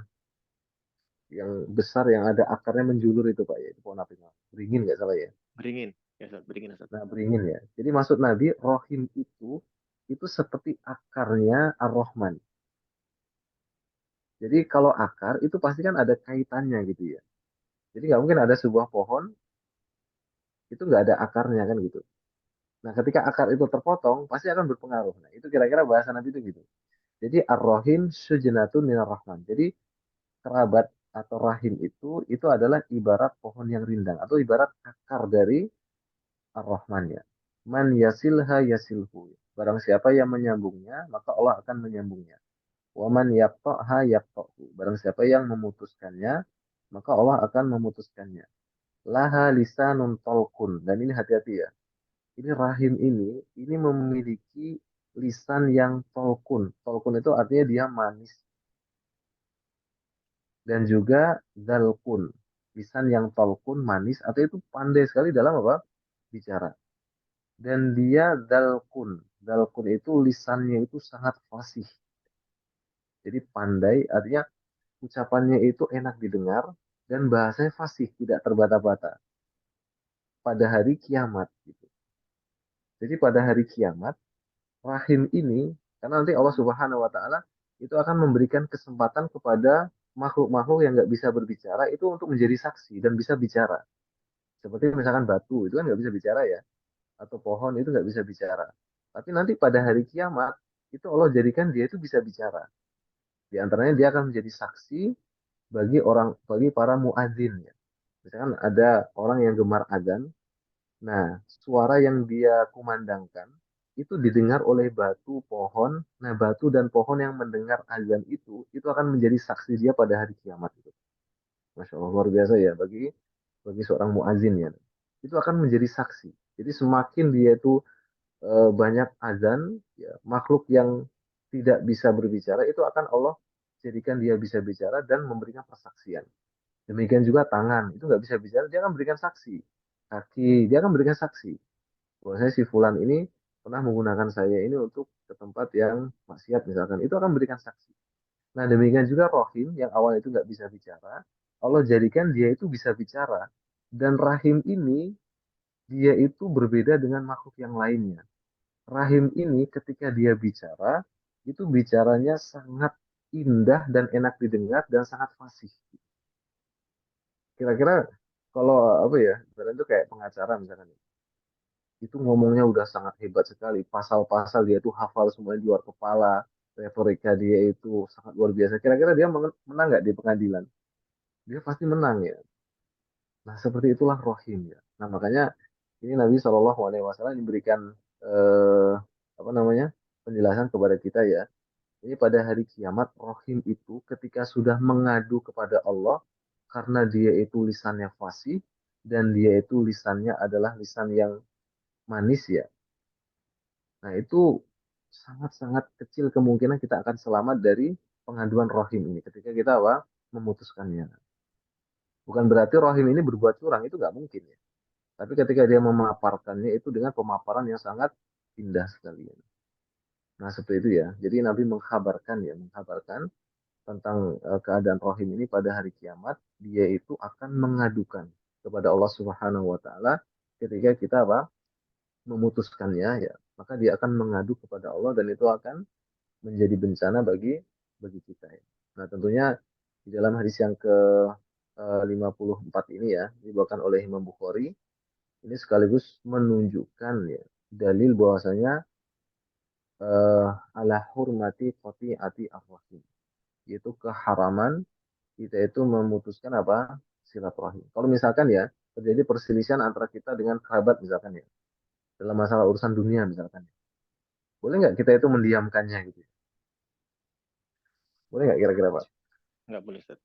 yang besar yang ada akarnya menjulur itu Pak ya. Itu pohon apa itu? Beringin nggak salah ya. Beringin. Ya Ustaz, beringin Ustaz. Nah, beringin ya. Jadi maksud Nabi, rohim itu seperti akarnya Ar-Rahman. Jadi kalau akar itu pasti kan ada kaitannya gitu ya. Jadi nggak mungkin ada sebuah pohon itu nggak ada akarnya kan gitu. Nah, ketika akar itu terpotong pasti akan berpengaruh. Nah, itu kira-kira bahasa Nabi itu gitu. Jadi ar-rahim sujnatun minar rahman. Jadi kerabat atau rahim itu adalah ibarat pohon yang rindang atau ibarat akar dari ar-rahman ya. Man yasilha yasilhu. Barang siapa yang menyambungnya, maka Allah akan menyambungnya. Waman yaqta'ha yaqta'hu. Barang siapa yang memutuskannya, maka Allah akan memutuskannya. Laha lisanun tolkun. Dan ini hati-hati ya. Ini rahim ini memiliki lisan yang tolkun. Tolkun itu artinya dia manis. Dan juga dalkun. Lisan yang tolkun, manis, atau itu pandai sekali dalam apa? Bicara. Dan dia dalkun. Dalkun itu lisannya itu sangat fasih. Jadi pandai, artinya ucapannya itu enak didengar dan bahasanya fasih, tidak terbata-bata pada hari kiamat gitu. Jadi pada hari kiamat rahim ini karena nanti Allah Subhanahu wa taala itu akan memberikan kesempatan kepada makhluk-makhluk yang nggak bisa berbicara itu untuk menjadi saksi dan bisa bicara. Seperti misalkan batu itu kan nggak bisa bicara ya, atau pohon itu nggak bisa bicara. Tapi nanti pada hari kiamat itu Allah jadikan dia itu bisa bicara. Di antaranya dia akan menjadi saksi bagi para muadzin ya. Misalkan ada orang yang gemar azan, nah suara yang dia kumandangkan itu didengar oleh batu, pohon. Nah batu dan pohon yang mendengar azan itu akan menjadi saksi dia pada hari kiamat itu. Masya Allah luar biasa ya bagi seorang muadzin ya. itu akan menjadi saksi. Jadi semakin dia itu banyak azan, ya, makhluk yang tidak bisa berbicara itu akan Allah jadikan dia bisa bicara dan memberikan persaksian. Demikian juga tangan, itu nggak bisa bicara, dia akan memberikan saksi. Kaki, dia akan memberikan saksi. Bahwasanya si fulan ini pernah menggunakan saya ini untuk ke tempat yang maksiat misalkan, itu akan memberikan saksi. Nah demikian juga rahim yang awal itu nggak bisa bicara, Allah jadikan dia itu bisa bicara. Dan rahim ini dia itu berbeda dengan makhluk yang lainnya. Rahim ini ketika dia bicara, itu bicaranya sangat indah dan enak didengar dan sangat fasih. Kira-kira kalau apa ya, ibaratnya itu kayak pengacara misalkan, itu ngomongnya udah sangat hebat sekali. Pasal-pasal dia itu hafal semuanya di luar kepala, retorika dia itu sangat luar biasa. Kira-kira dia menang nggak di pengadilan? Dia pasti menang ya. Nah seperti itulah rohim ya. Nah makanya ini Nabi Shallallahu Alaihi Wasallam diberikan eh, apa namanya penjelasan kepada kita ya. Ini pada hari kiamat rohim itu ketika sudah mengadu kepada Allah karena dia itu lisannya fasih dan dia itu lisannya adalah lisan yang manis ya. Nah itu sangat-sangat kecil kemungkinan kita akan selamat dari pengaduan rohim ini ketika kita apa? Memutuskannya. Bukan berarti rohim ini berbuat curang, itu nggak mungkin ya. Tapi ketika dia memaparkannya itu dengan pemaparan yang sangat indah sekali. Nah seperti itu ya. Jadi Nabi mengkhabarkan ya, mengkhabarkan tentang keadaan rohim ini pada hari kiamat, dia itu akan mengadukan kepada Allah Subhanahu wa taala ketika kita apa? Memutuskannya ya, maka dia akan mengadu kepada Allah dan itu akan menjadi bencana bagi kita ya. Nah, tentunya di dalam hadis yang ke 54 ini ya, dibawakan oleh Imam Bukhari, ini sekaligus menunjukkan ya dalil bahwasanya eh, ala hurmati qati'ati ar-rahim, yaitu keharaman kita itu memutuskan apa? Silaturahim. Kalau misalkan ya terjadi perselisihan antara kita dengan kerabat misalkan ya, dalam masalah urusan dunia misalkan ya. Boleh nggak kita itu mendiamkannya gitu? Boleh nggak kira-kira Pak? Nggak boleh, Ustaz.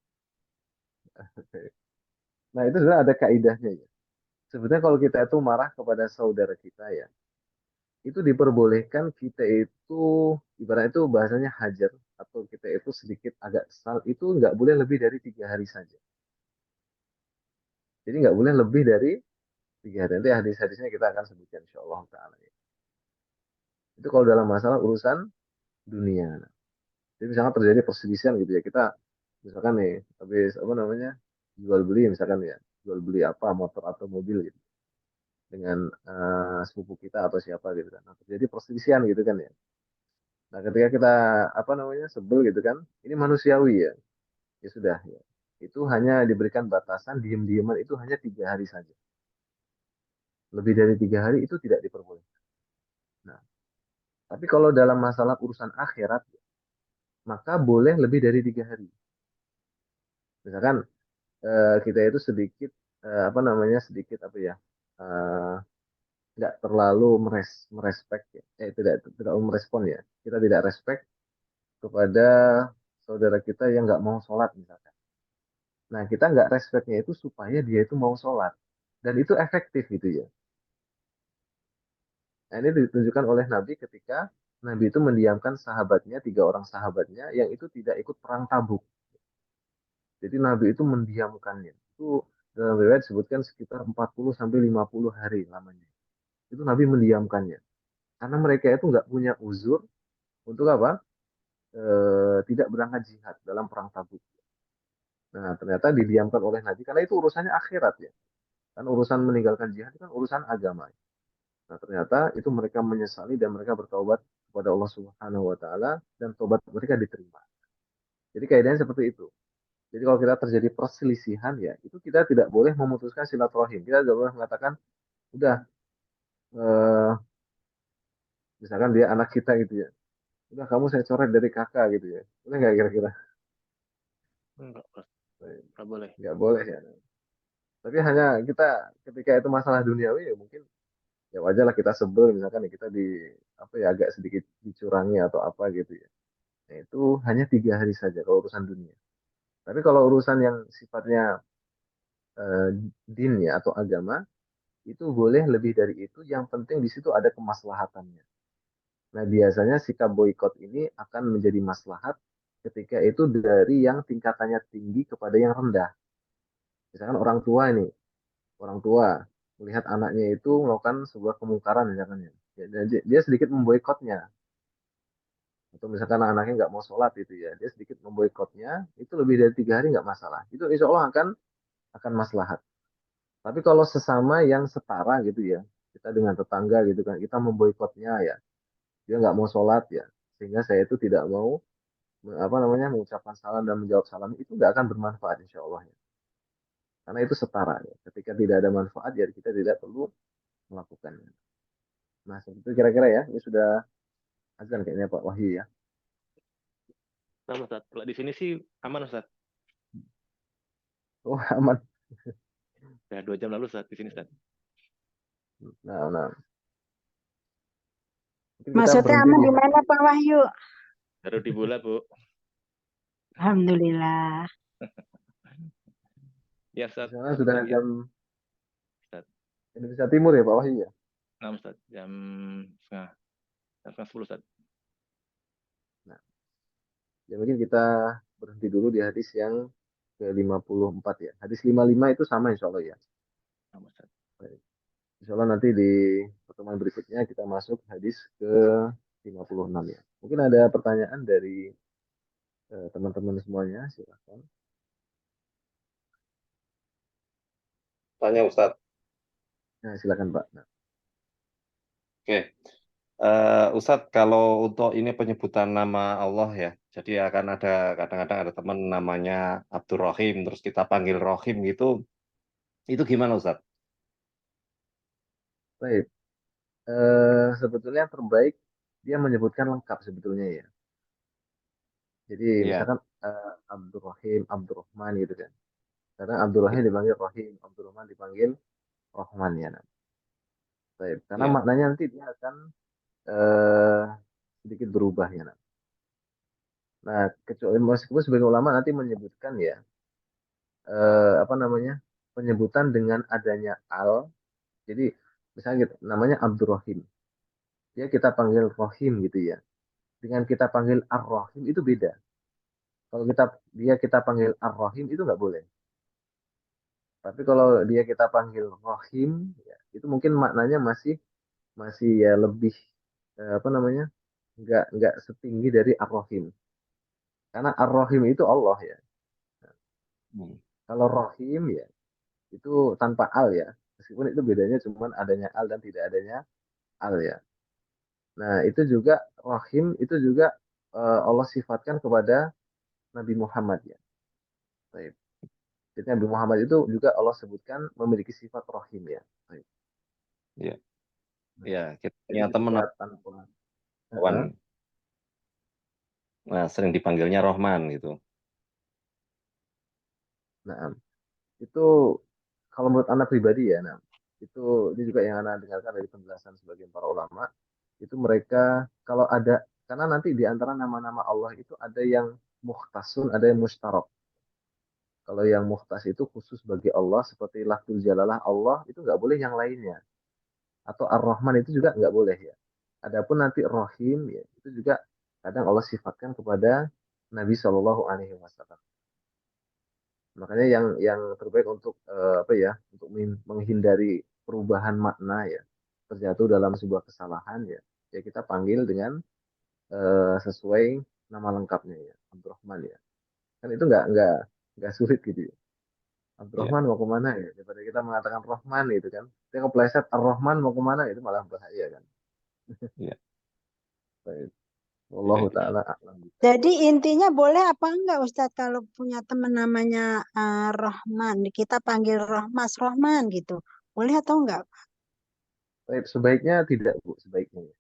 Nah itu sebenarnya ada kaidahnya ya. Sebenarnya kalau kita itu marah kepada saudara kita ya, itu diperbolehkan kita itu ibarat itu bahasanya hajar atau kita itu sedikit agak kesal itu nggak boleh lebih dari 3 hari saja. Jadi nggak boleh lebih dari 3 hari. Nanti hadis-hadisnya kita akan sebutkan insya Allah Taala. Ya. Itu kalau dalam masalah urusan dunia. Nah, jadi misalnya terjadi perselisihan gitu ya, kita misalkan nih habis apa namanya jual beli misalkan ya, jual beli apa motor atau mobil gitu dengan sepupu kita atau siapa gitu kan. Nah, terjadi perselisihan gitu kan ya. Nah, ketika kita apa namanya sebel gitu kan, ini manusiawi ya, ya sudah ya. Itu hanya diberikan batasan diem-dieman itu hanya 3 hari saja. Lebih dari 3 hari itu tidak diperbolehkan. Nah, tapi kalau dalam masalah urusan akhirat, maka boleh lebih dari 3 hari. Misalkan kita itu sedikit apa namanya sedikit apa ya eh, nggak terlalu merespek ya. Tidak tidak merespon ya. Kita tidak respect kepada saudara kita yang nggak mau sholat misalkan. Nah, kita nggak respectnya itu supaya dia itu mau sholat. Dan itu efektif gitu ya. Nah, ini ditunjukkan oleh Nabi ketika Nabi itu mendiamkan sahabatnya, 3 orang sahabatnya yang itu tidak ikut perang Tabuk. Jadi Nabi itu mendiamkannya. Itu dalam riwayat disebutkan sekitar 40 sampai 50 hari lamanya. Itu Nabi mendiamkannya. Karena mereka itu nggak punya uzur untuk apa? Tidak berangkat jihad dalam perang Tabuk. Nah, ternyata didiamkan oleh Nabi karena itu urusannya akhirat ya. Kan urusan meninggalkan jihad itu kan urusan agama. Nah, ternyata itu mereka menyesali dan mereka bertaubat kepada Allah Subhanahu wa taala dan tobat mereka diterima. Jadi kaidahnya seperti itu. Jadi kalau kita terjadi perselisihan ya, itu kita tidak boleh memutuskan silaturahim. Kita tidak boleh mengatakan, udah, eh, misalkan dia anak kita gitu ya, udah kamu saya coret dari kakak gitu ya. Boleh nggak kira-kira? Nggak, Ustaz. Nggak boleh. Nggak boleh ya. Tapi hanya kita ketika itu masalah duniawi ya mungkin ya wajar lah kita sebel misalkan ya kita di apa ya agak sedikit dicurangi atau apa gitu ya. Nah, itu hanya 3 hari saja kalau urusan dunia. Tapi kalau urusan yang sifatnya eh, din ya atau agama, itu boleh lebih dari itu, yang penting di situ ada kemaslahatannya. Nah, biasanya sikap boikot ini akan menjadi maslahat ketika itu dari yang tingkatannya tinggi kepada yang rendah. Misalkan orang tua ini, orang tua melihat anaknya itu melakukan sebuah kemungkaran misalkan ya. Dia sedikit memboikotnya. Atau misalkan anaknya nggak mau sholat itu ya, dia sedikit memboikotnya, itu lebih dari 3 hari nggak masalah. Itu insya Allah akan maslahat. Tapi kalau sesama yang setara gitu ya, kita dengan tetangga gitu kan, kita memboikotnya ya, dia nggak mau sholat ya, sehingga saya itu tidak mau apa namanya mengucapkan salam dan menjawab salam, itu nggak akan bermanfaat insya Allah ya. Karena itu setara ya. Ketika tidak ada manfaat ya kita tidak perlu melakukannya. Nah seperti itu kira-kira ya. Ini sudah azan kayaknya Pak Wahyu ya. Nah, Ustaz. Kalau di sini sih aman, Ustaz. Oh aman. Sudah 2 jam lalu, Ustaz, di sini, Ustaz. Nah, mungkin kita Maksudnya berhenti aman di di mana Pak Wahyu? Baru di bola, Bu. Alhamdulillah. Ya, Ustaz. sana sudah Ya, jam Ustaz. Indonesia Timur ya Pak Wahyu ya. Nah, Ustaz. Jam setengah 10, Ustaz. Nah, ya mungkin kita berhenti dulu di hadis yang ke-54 ya. Hadis 55 itu sama insya Allah ya. Nah, Ustaz. Baik. Insya Allah nanti di pertemuan berikutnya kita masuk hadis ke 56 ya. Mungkin ada pertanyaan dari teman-teman semuanya, silakan. Tanya Ustadz. Nah, silakan Pak. Nah, Oke. Ustadz, kalau untuk ini penyebutan nama Allah ya, jadi akan ada kadang-kadang ada teman namanya Abdurrahim, terus kita panggil Rohim gitu, itu gimana Ustadz? baik. Sebetulnya yang terbaik dia menyebutkan lengkap sebetulnya ya. Jadi Iya, misalkan Abdurrahim, Abdurrahman gitu kan. Karena Abdurrahim dipanggil Rahim, Abdurrahman dipanggil Rahman ya. Nah. Baik. Karena iya, maknanya nanti dia akan eh, sedikit berubah ya. Nah, nah kecuali meskipun sebagian ulama nanti menyebutkan ya apa namanya penyebutan dengan adanya al. Jadi misalnya gitu, namanya Abdurrahim. Ya kita panggil Rohim gitu ya. Dengan kita panggil Ar-Rahim itu beda. Kalau kita panggil Ar-Rahim itu nggak boleh. Tapi kalau dia kita panggil Rohim, ya, itu mungkin maknanya masih masih ya lebih apa namanya nggak setinggi dari Ar-Rahim. Karena Ar-Rahim itu Allah ya. hmm, Kalau Rohim ya itu tanpa al ya. Meskipun itu bedanya cuman adanya al dan tidak adanya al ya. Nah itu juga Rohim itu juga Allah sifatkan kepada Nabi Muhammad ya. Baik. Jadi Nabi Muhammad itu juga Allah sebutkan memiliki sifat Rohim ya. Baik. iya, Nah, iya. Kita jadi punya teman ketika tanpa kawan, Heeh. nah, sering dipanggilnya Rohman gitu. Nah, itu kalau menurut anak pribadi ya, nah, itu ini juga yang anak dengarkan dari penjelasan sebagian para ulama, itu mereka kalau ada karena nanti di antara nama-nama Allah itu ada yang mukhtasun, ada yang mustarok. Kalau yang mukhtas itu khusus bagi Allah seperti lafzul jalalah Allah itu nggak boleh yang lainnya. Atau Ar-Rahman itu juga nggak boleh ya. Adapun nanti Rahim ya itu juga kadang Allah sifatkan kepada Nabi Shallallahu Alaihi Wasallam. Makanya yang terbaik untuk apa ya, untuk menghindari perubahan makna ya, terjatuh dalam sebuah kesalahan ya, ya kita panggil dengan sesuai nama lengkapnya ya, Abdurrahman ya. Kan itu nggak sulit gitu ya. Iya, Abdurrahman mau kemana ya? Daripada kita mengatakan Rahman gitu kan. Kita kepleset Ar-Rahman mau kemana itu malah bahaya kan. iya, Baik. iya, Wallahu gitu. taala a'lam. Jadi intinya boleh apa enggak Ustadz kalau punya teman namanya Rahman, kita panggil Mas Rahman gitu. Boleh atau enggak? Baik, sebaiknya tidak Bu, sebaiknya ya.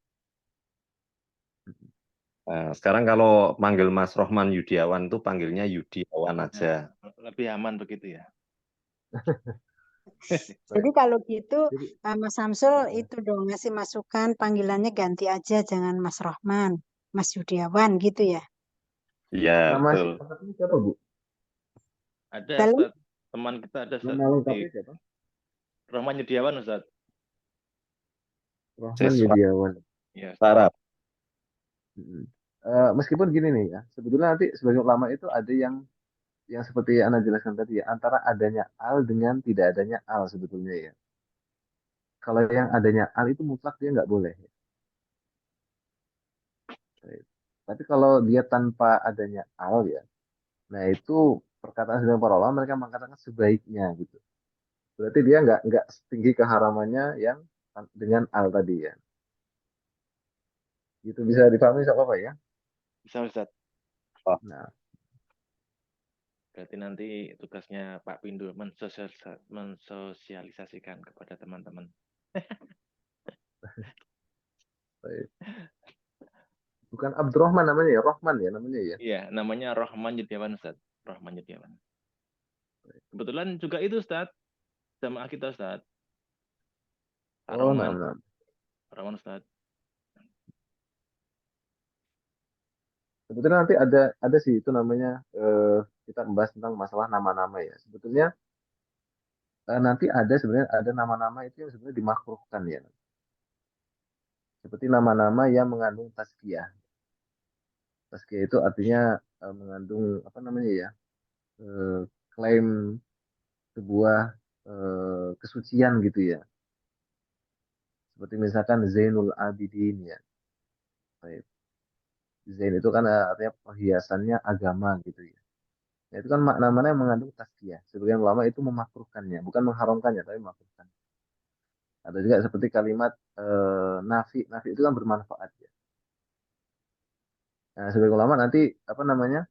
Nah, sekarang kalau manggil Mas Rohman Yudiawan tuh panggilnya Yudiawan aja. Lebih aman begitu ya. Jadi Baik. kalau gitu Jadi Mas Samsul eh, itu dong ngasih masukan panggilannya ganti aja jangan Mas Rahman, Mas Yudiawan gitu ya. Iya, nama betul. lengkapnya siapa Bu? Ada, Dalam Ustaz. Teman kita ada, Ustaz. Nama Di lengkapnya siapa? Rahman Yudiawan, Ustaz. Rahman siswa Yudiawan. Ya, Arab. Mm. Meskipun gini nih ya, sebetulnya nanti sebagai ulama itu ada yang seperti Anda jelaskan tadi ya, antara adanya al dengan tidak adanya al sebetulnya ya. Kalau yang adanya al itu mutlak dia nggak boleh. Baik. Tapi kalau dia tanpa adanya al ya, nah itu perkataan sebagian para ulama mereka mengatakan sebaiknya gitu. Berarti dia nggak setinggi keharamannya yang dengan al tadi ya. Itu bisa dipahami apa ya? bisa Ustaz. Oh, Nah, Berarti nanti tugasnya Pak Pindu mensosialisasikan kepada teman-teman. baik. Bukan Abdurrahman namanya ya, Rahman ya namanya ya. Iya, namanya Rahman Yudiawan, Ustaz. Rahman Yudiawan. Kebetulan juga itu, Ustaz. Jamaah kita, Ustaz. Pak Oh, nah, Rahman. nah. Pak Rahman, Ustaz. Sebetulnya nanti ada sih itu namanya kita membahas tentang masalah nama-nama ya. Sebetulnya nanti ada sebenarnya ada nama-nama itu yang sebenarnya dimakruhkan ya. Seperti nama-nama yang mengandung tazkiyah. Tazkiyah itu artinya mengandung apa namanya ya? eh, klaim sebuah kesucian gitu ya. Seperti misalkan Zainul Abidin ya. Baik. Zain itu kan artinya perhiasannya agama gitu ya. Nah, itu kan makna-makna yang mengandung tazkiyah. Sebagian ulama itu memakruhkannya, bukan mengharamkannya, tapi memakruhkan. Ada juga seperti kalimat nafi. Nafi itu kan bermanfaat ya. Nah, sebagian ulama nanti apa namanya?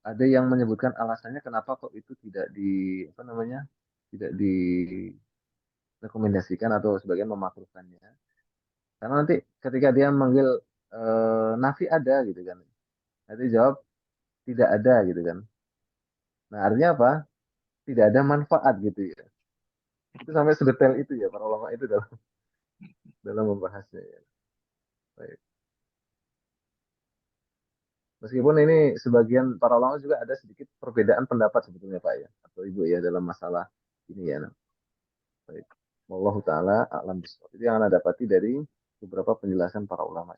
Ada yang menyebutkan alasannya kenapa kok itu tidak di apa namanya? Tidak direkomendasikan atau sebagian memakruhkannya. Karena nanti ketika dia manggil nafi ada gitu kan. Nanti jawab tidak ada gitu kan. Nah, artinya apa? Tidak ada manfaat gitu ya. Itu sampai sedetail itu ya para ulama itu dalam membahasnya ya. Baik. Meskipun ini sebagian para ulama juga ada sedikit perbedaan pendapat sebetulnya Pak ya atau Ibu ya dalam masalah ini ya. Nah. Baik. Wallahu taala a'lam bishawab. Itu yang Anda dapati dari beberapa penjelasan para ulama.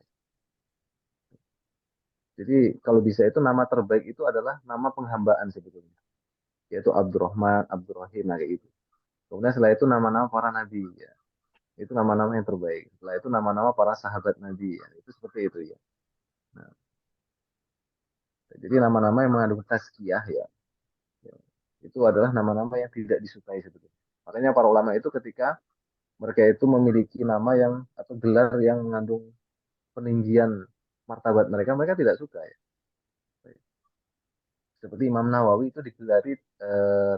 Jadi kalau bisa itu nama terbaik itu adalah nama penghambaan sebetulnya, yaitu Abdurrahman, Abdurrahim, nah kayak gitu. Kemudian setelah itu nama-nama para nabi ya. Itu nama-nama yang terbaik. Setelah itu nama-nama para sahabat nabi ya. Itu seperti itu ya. Nah, jadi nama-nama yang mengandung tazkiyah ya. Ya. Itu adalah nama-nama yang tidak disukai sebetulnya. Makanya para ulama itu ketika mereka itu memiliki nama yang atau gelar yang mengandung peninggian martabat mereka, mereka tidak suka ya. Seperti Imam Nawawi itu digelari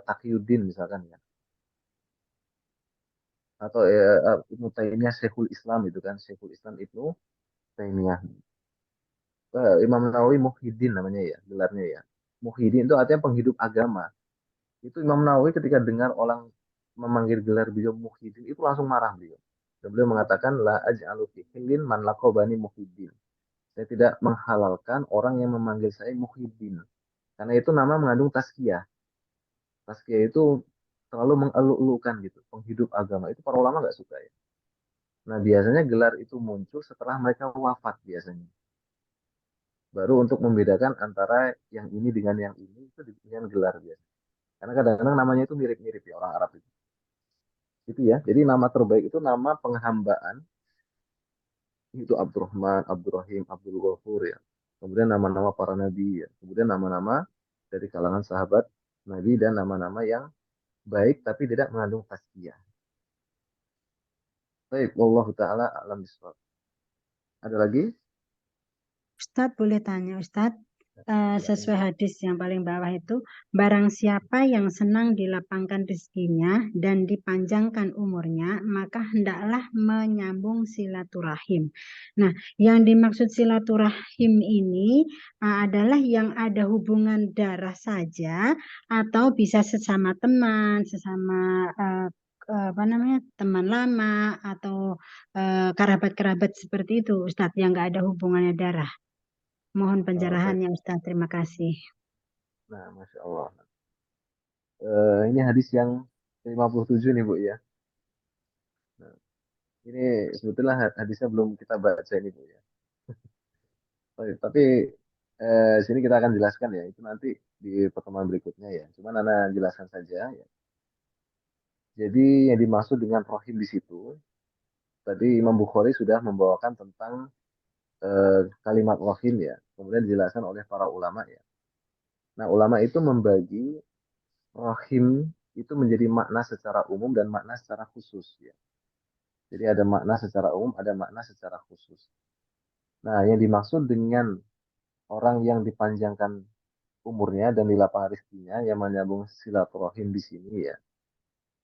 Taqiyuddin misalkan ya. Atau Ibnu Taimiyah Syekhul Islam itu kan, Syekhul Islam Ibnu Taimiyah. Imam Nawawi Muhyiddin namanya ya, gelarnya ya. Muhyiddin itu artinya penghidup agama. Itu Imam Nawawi ketika dengar orang memanggil gelar beliau Muhyiddin itu langsung marah beliau. Dan beliau mengatakan la aj'alu fi hillin man laqabani Muhyiddin. Saya tidak menghalalkan orang yang memanggil saya Muhyiddin. Karena itu nama mengandung tazkiyah. Tazkiyah itu terlalu mengeluk-elukan gitu, penghidup agama. Itu para ulama nggak suka ya. Nah, biasanya gelar itu muncul setelah mereka wafat biasanya. Baru untuk membedakan antara yang ini dengan yang ini itu dengan gelar biasa. Karena kadang-kadang namanya itu mirip-mirip ya orang Arab itu. Itu ya. Jadi nama terbaik itu nama penghambaan itu Abdurrahman, Abdurrahim, Abdul Ghafur ya. Kemudian nama-nama para nabi ya. Kemudian nama-nama dari kalangan sahabat nabi dan nama-nama yang baik tapi tidak mengandung tazkiyah. Baik, wallahu taala alam bisawab. Ada lagi? Ustadz boleh tanya Ustadz, Silakan. sesuai hadis yang paling bawah itu, barang siapa yang senang dilapangkan rezekinya dan dipanjangkan umurnya, maka hendaklah menyambung silaturahim. Nah, yang dimaksud silaturahim ini adalah yang ada hubungan darah saja, atau bisa sesama teman, sesama apa namanya teman lama atau kerabat-kerabat seperti itu, Ustadz, yang nggak ada hubungannya darah. Mohon Baik. pencerahannya Ustaz, terima kasih. Nah, Masya Allah. Ini hadis yang 57 nih Bu ya. Nah, Ini sebetulnya hadisnya belum kita baca ini Bu ya. Tapi sini kita akan jelaskan ya. Itu nanti di pertemuan berikutnya ya. Cuman Anda jelaskan saja ya. Jadi yang dimaksud dengan rohim di situ, tadi Imam Bukhari sudah membawakan tentang kalimat rohim ya. Kemudian dijelaskan oleh para ulama ya. Nah, ulama itu membagi rohim itu menjadi makna secara umum dan makna secara khusus ya. Jadi ada makna secara umum, ada makna secara khusus. Nah, yang dimaksud dengan orang yang dipanjangkan umurnya dan dilapangkan rezekinya yang menyambung silaturahim di sini ya.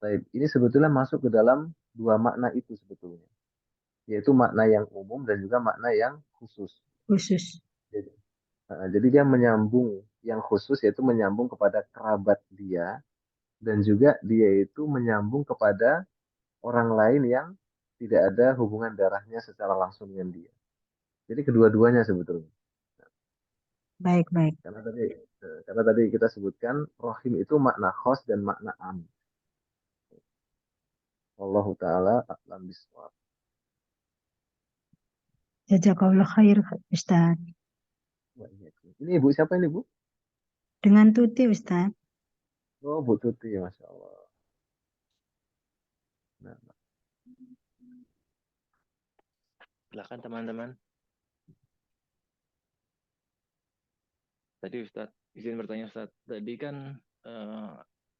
Baik, ini sebetulnya masuk ke dalam dua makna itu sebetulnya, yaitu makna yang umum dan juga makna yang khusus. Khusus. Jadi, jadi dia menyambung yang khusus yaitu menyambung kepada kerabat dia dan juga dia itu menyambung kepada orang lain yang tidak ada hubungan darahnya secara langsung dengan dia. Jadi kedua-duanya sebetulnya. Baik-baik. Karena tadi kita sebutkan rohim itu makna khos dan makna am. Wallahu taala a'lam bishawab. Jazakallah khair, Ustaz. Ini ibu siapa ini Bu? Dengan Tuti, Ustaz. Oh Bu Tuti, masya Allah. Nah, Silakan teman-teman. Tadi Ustadz, izin bertanya Ustadz. Tadi kan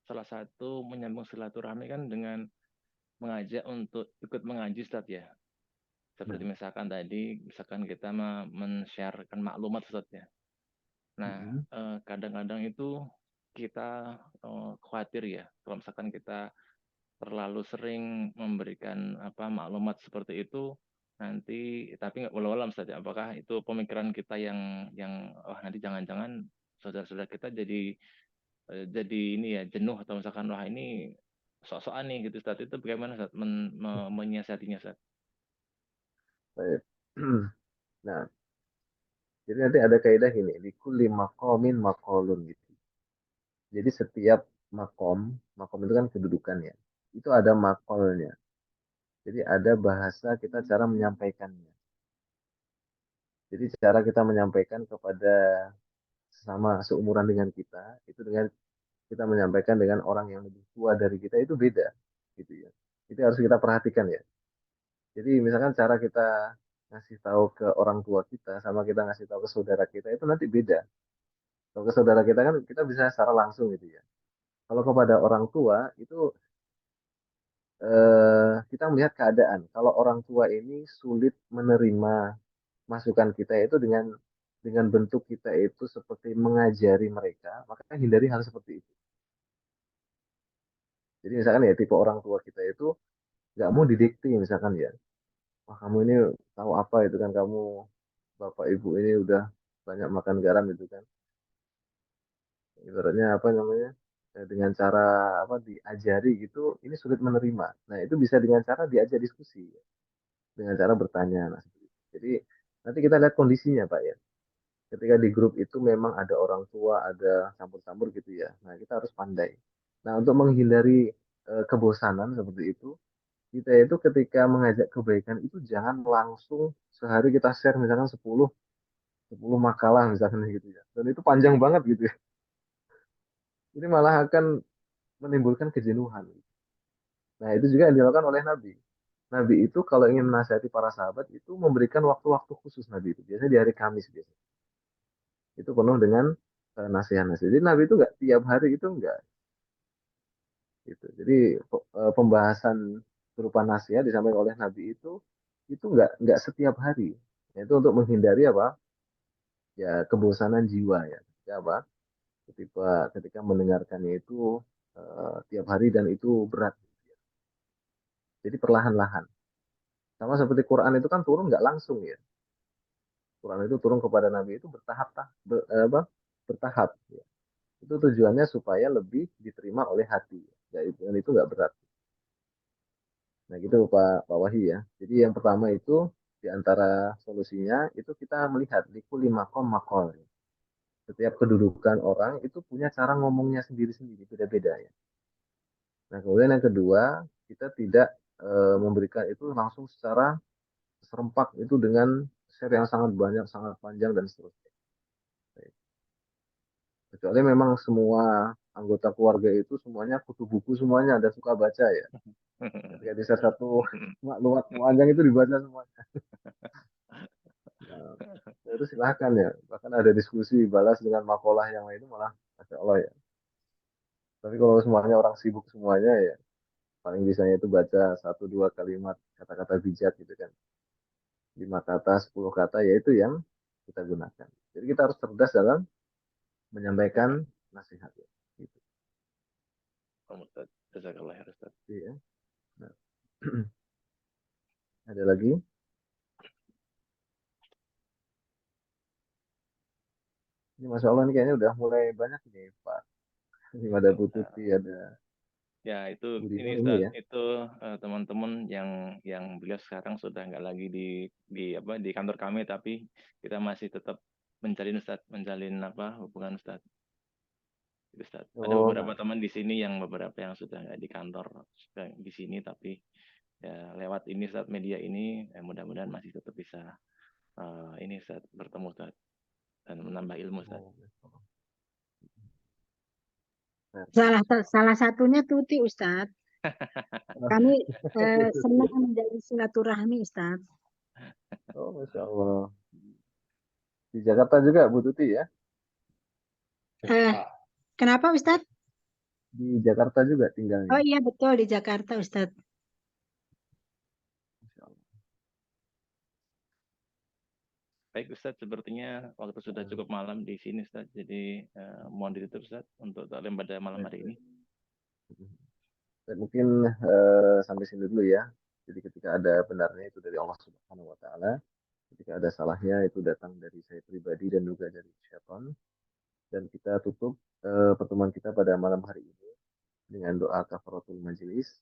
salah satu menyambung silaturahmi kan dengan mengajak untuk ikut mengaji Ustadz ya. Seperti misalkan tadi, misalkan kita men-sharekan maklumat Ustadz ya. Nah, kadang-kadang itu kita khawatir ya, kalau misalkan kita terlalu sering memberikan maklumat seperti itu, nanti tapi nggak walau saja apakah itu pemikiran kita yang nanti jangan-jangan saudara-saudara kita jadi ini ya jenuh atau misalkan wah ini sok-sokan nih gitu Ustaz, itu bagaimana Ustaz menyiasatinya Ustaz? baik. Nah, jadi nanti ada kaidah gini, likulli maqamin maqalun gitu. Jadi setiap makom itu kan kedudukan ya. Itu ada makolnya. Jadi ada bahasa kita cara menyampaikannya. Jadi cara kita menyampaikan kepada sesama seumuran dengan kita, itu dengan kita menyampaikan dengan orang yang lebih tua dari kita itu beda, gitu ya. Itu harus kita perhatikan ya. Jadi misalkan cara kita ngasih tahu ke orang tua kita sama kita ngasih tahu ke saudara kita itu nanti beda. Kalau ke saudara kita kan kita bisa secara langsung gitu ya. Kalau kepada orang tua itu kita melihat keadaan. Kalau orang tua ini sulit menerima masukan kita itu dengan bentuk kita itu seperti mengajari mereka, maka hindari hal seperti itu. Jadi misalkan ya tipe orang tua kita itu nggak mau didikte misalkan ya, wah kamu ini tahu apa itu kan kamu bapak ibu ini udah banyak makan garam itu kan, ibaratnya apa namanya dengan cara apa diajari gitu, ini sulit menerima. Nah itu bisa dengan cara diajak diskusi, dengan cara bertanya. Nah, seperti itu. Jadi nanti kita lihat kondisinya Pak ya. Ketika di grup itu memang ada orang tua, ada campur-campur gitu ya. Nah kita harus pandai. Nah untuk menghindari kebosanan seperti itu, kita itu ketika mengajak kebaikan itu jangan langsung sehari kita share misalkan 10 makalah misalkan gitu ya. Dan itu panjang banget gitu ya. Ini malah akan menimbulkan kejenuhan. Nah, itu juga yang dilakukan oleh Nabi. Nabi itu kalau ingin menasihati para sahabat itu memberikan waktu-waktu khusus Nabi itu. Biasanya di hari Kamis biasanya. Itu penuh dengan nasihat-nasihat. Jadi Nabi itu nggak tiap hari itu enggak gitu. Jadi pembahasan berupa nasihat disampaikan oleh Nabi itu nggak setiap hari. Itu untuk menghindari apa? Ya kebosanan jiwa ya. Ya apa? Ketika mendengarkannya itu tiap hari dan itu berat. Jadi perlahan-lahan. Sama seperti Quran itu kan turun nggak langsung ya. Quran itu turun kepada Nabi itu bertahap. Ya. Itu tujuannya supaya lebih diterima oleh hati. Ya, dan itu nggak berat. Nah gitu Pak Wahyu ya. Jadi yang pertama itu di antara solusinya itu kita melihat likuli makom makol. Setiap kedudukan orang itu punya cara ngomongnya sendiri-sendiri, beda-beda ya. Nah kemudian yang kedua kita tidak memberikan itu langsung secara serempak itu dengan share yang sangat banyak, sangat panjang dan seterusnya. Baik. Kecuali memang semua anggota keluarga itu semuanya kutu buku semuanya dan suka baca ya. Ketika di share satu maklumat panjang itu dibaca semuanya. Nah, itu silahkan ya. Bahkan ada diskusi balas dengan makalah yang lain itu malah Masya Allah ya. Tapi kalau semuanya orang sibuk semuanya ya paling bisanya itu baca satu dua kalimat kata-kata bijak gitu kan. 5 kata, 10 kata yaitu yang kita gunakan. Jadi kita harus cerdas dalam menyampaikan nasihat ya. Gitu. Ustaz. Jazakallah khair, Ustaz. Iya. Nah. Ada lagi? Ini Masya Allah ini kayaknya udah mulai banyak nih Pak. Ini ada Bu Tuti, ada Ya itu Bu ini Dino ini Ustaz, ya. itu teman-teman yang beliau sekarang sudah nggak lagi di kantor kami, tapi kita masih tetap menjalin hubungan Ustaz. Ustaz. Ada Oh, beberapa teman di sini yang beberapa yang sudah nggak di kantor, sudah di sini, tapi ya lewat ini Ustaz, media ini mudah-mudahan masih tetap bisa ini Ustaz, bertemu Ustaz dan menambah ilmu Ustaz. Salah satunya Tuti Ustadz. Kami senang menjadi silaturahmi Ustadz. Oh, Masya Allah. Di Jakarta juga Bu Tuti ya? Kenapa Ustadz? Di Jakarta juga tinggalnya. Oh iya betul di Jakarta Ustadz. Masya Allah. Baik Ustadz, sepertinya waktu sudah cukup malam di sini Ustadz, jadi mohon ditutup Ustadz untuk taklim pada malam hari ini. Dan mungkin sampai sini dulu ya. Jadi ketika ada benarnya itu dari Allah Subhanahu wa taala, ketika ada salahnya itu datang dari saya pribadi dan juga dari syaitan. Dan kita tutup pertemuan kita pada malam hari ini dengan doa kafaratul majelis.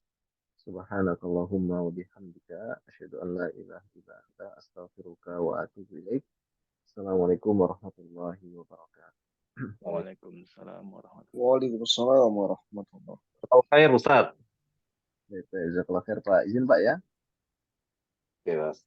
Subhanakallahumma wa bihamdika asyhadu an la ilaha illa anta astaghfiruka wa atubu ilaik. Assalamualaikum warahmatullahi wabarakatuh. Waalaikumsalam warahmatullahi Waalaikumsalam warahmatullahi wabarakatuh. Kalau khair Ustaz. Jazakallah khair Pak. Izin Pak ya. Oke, Mas.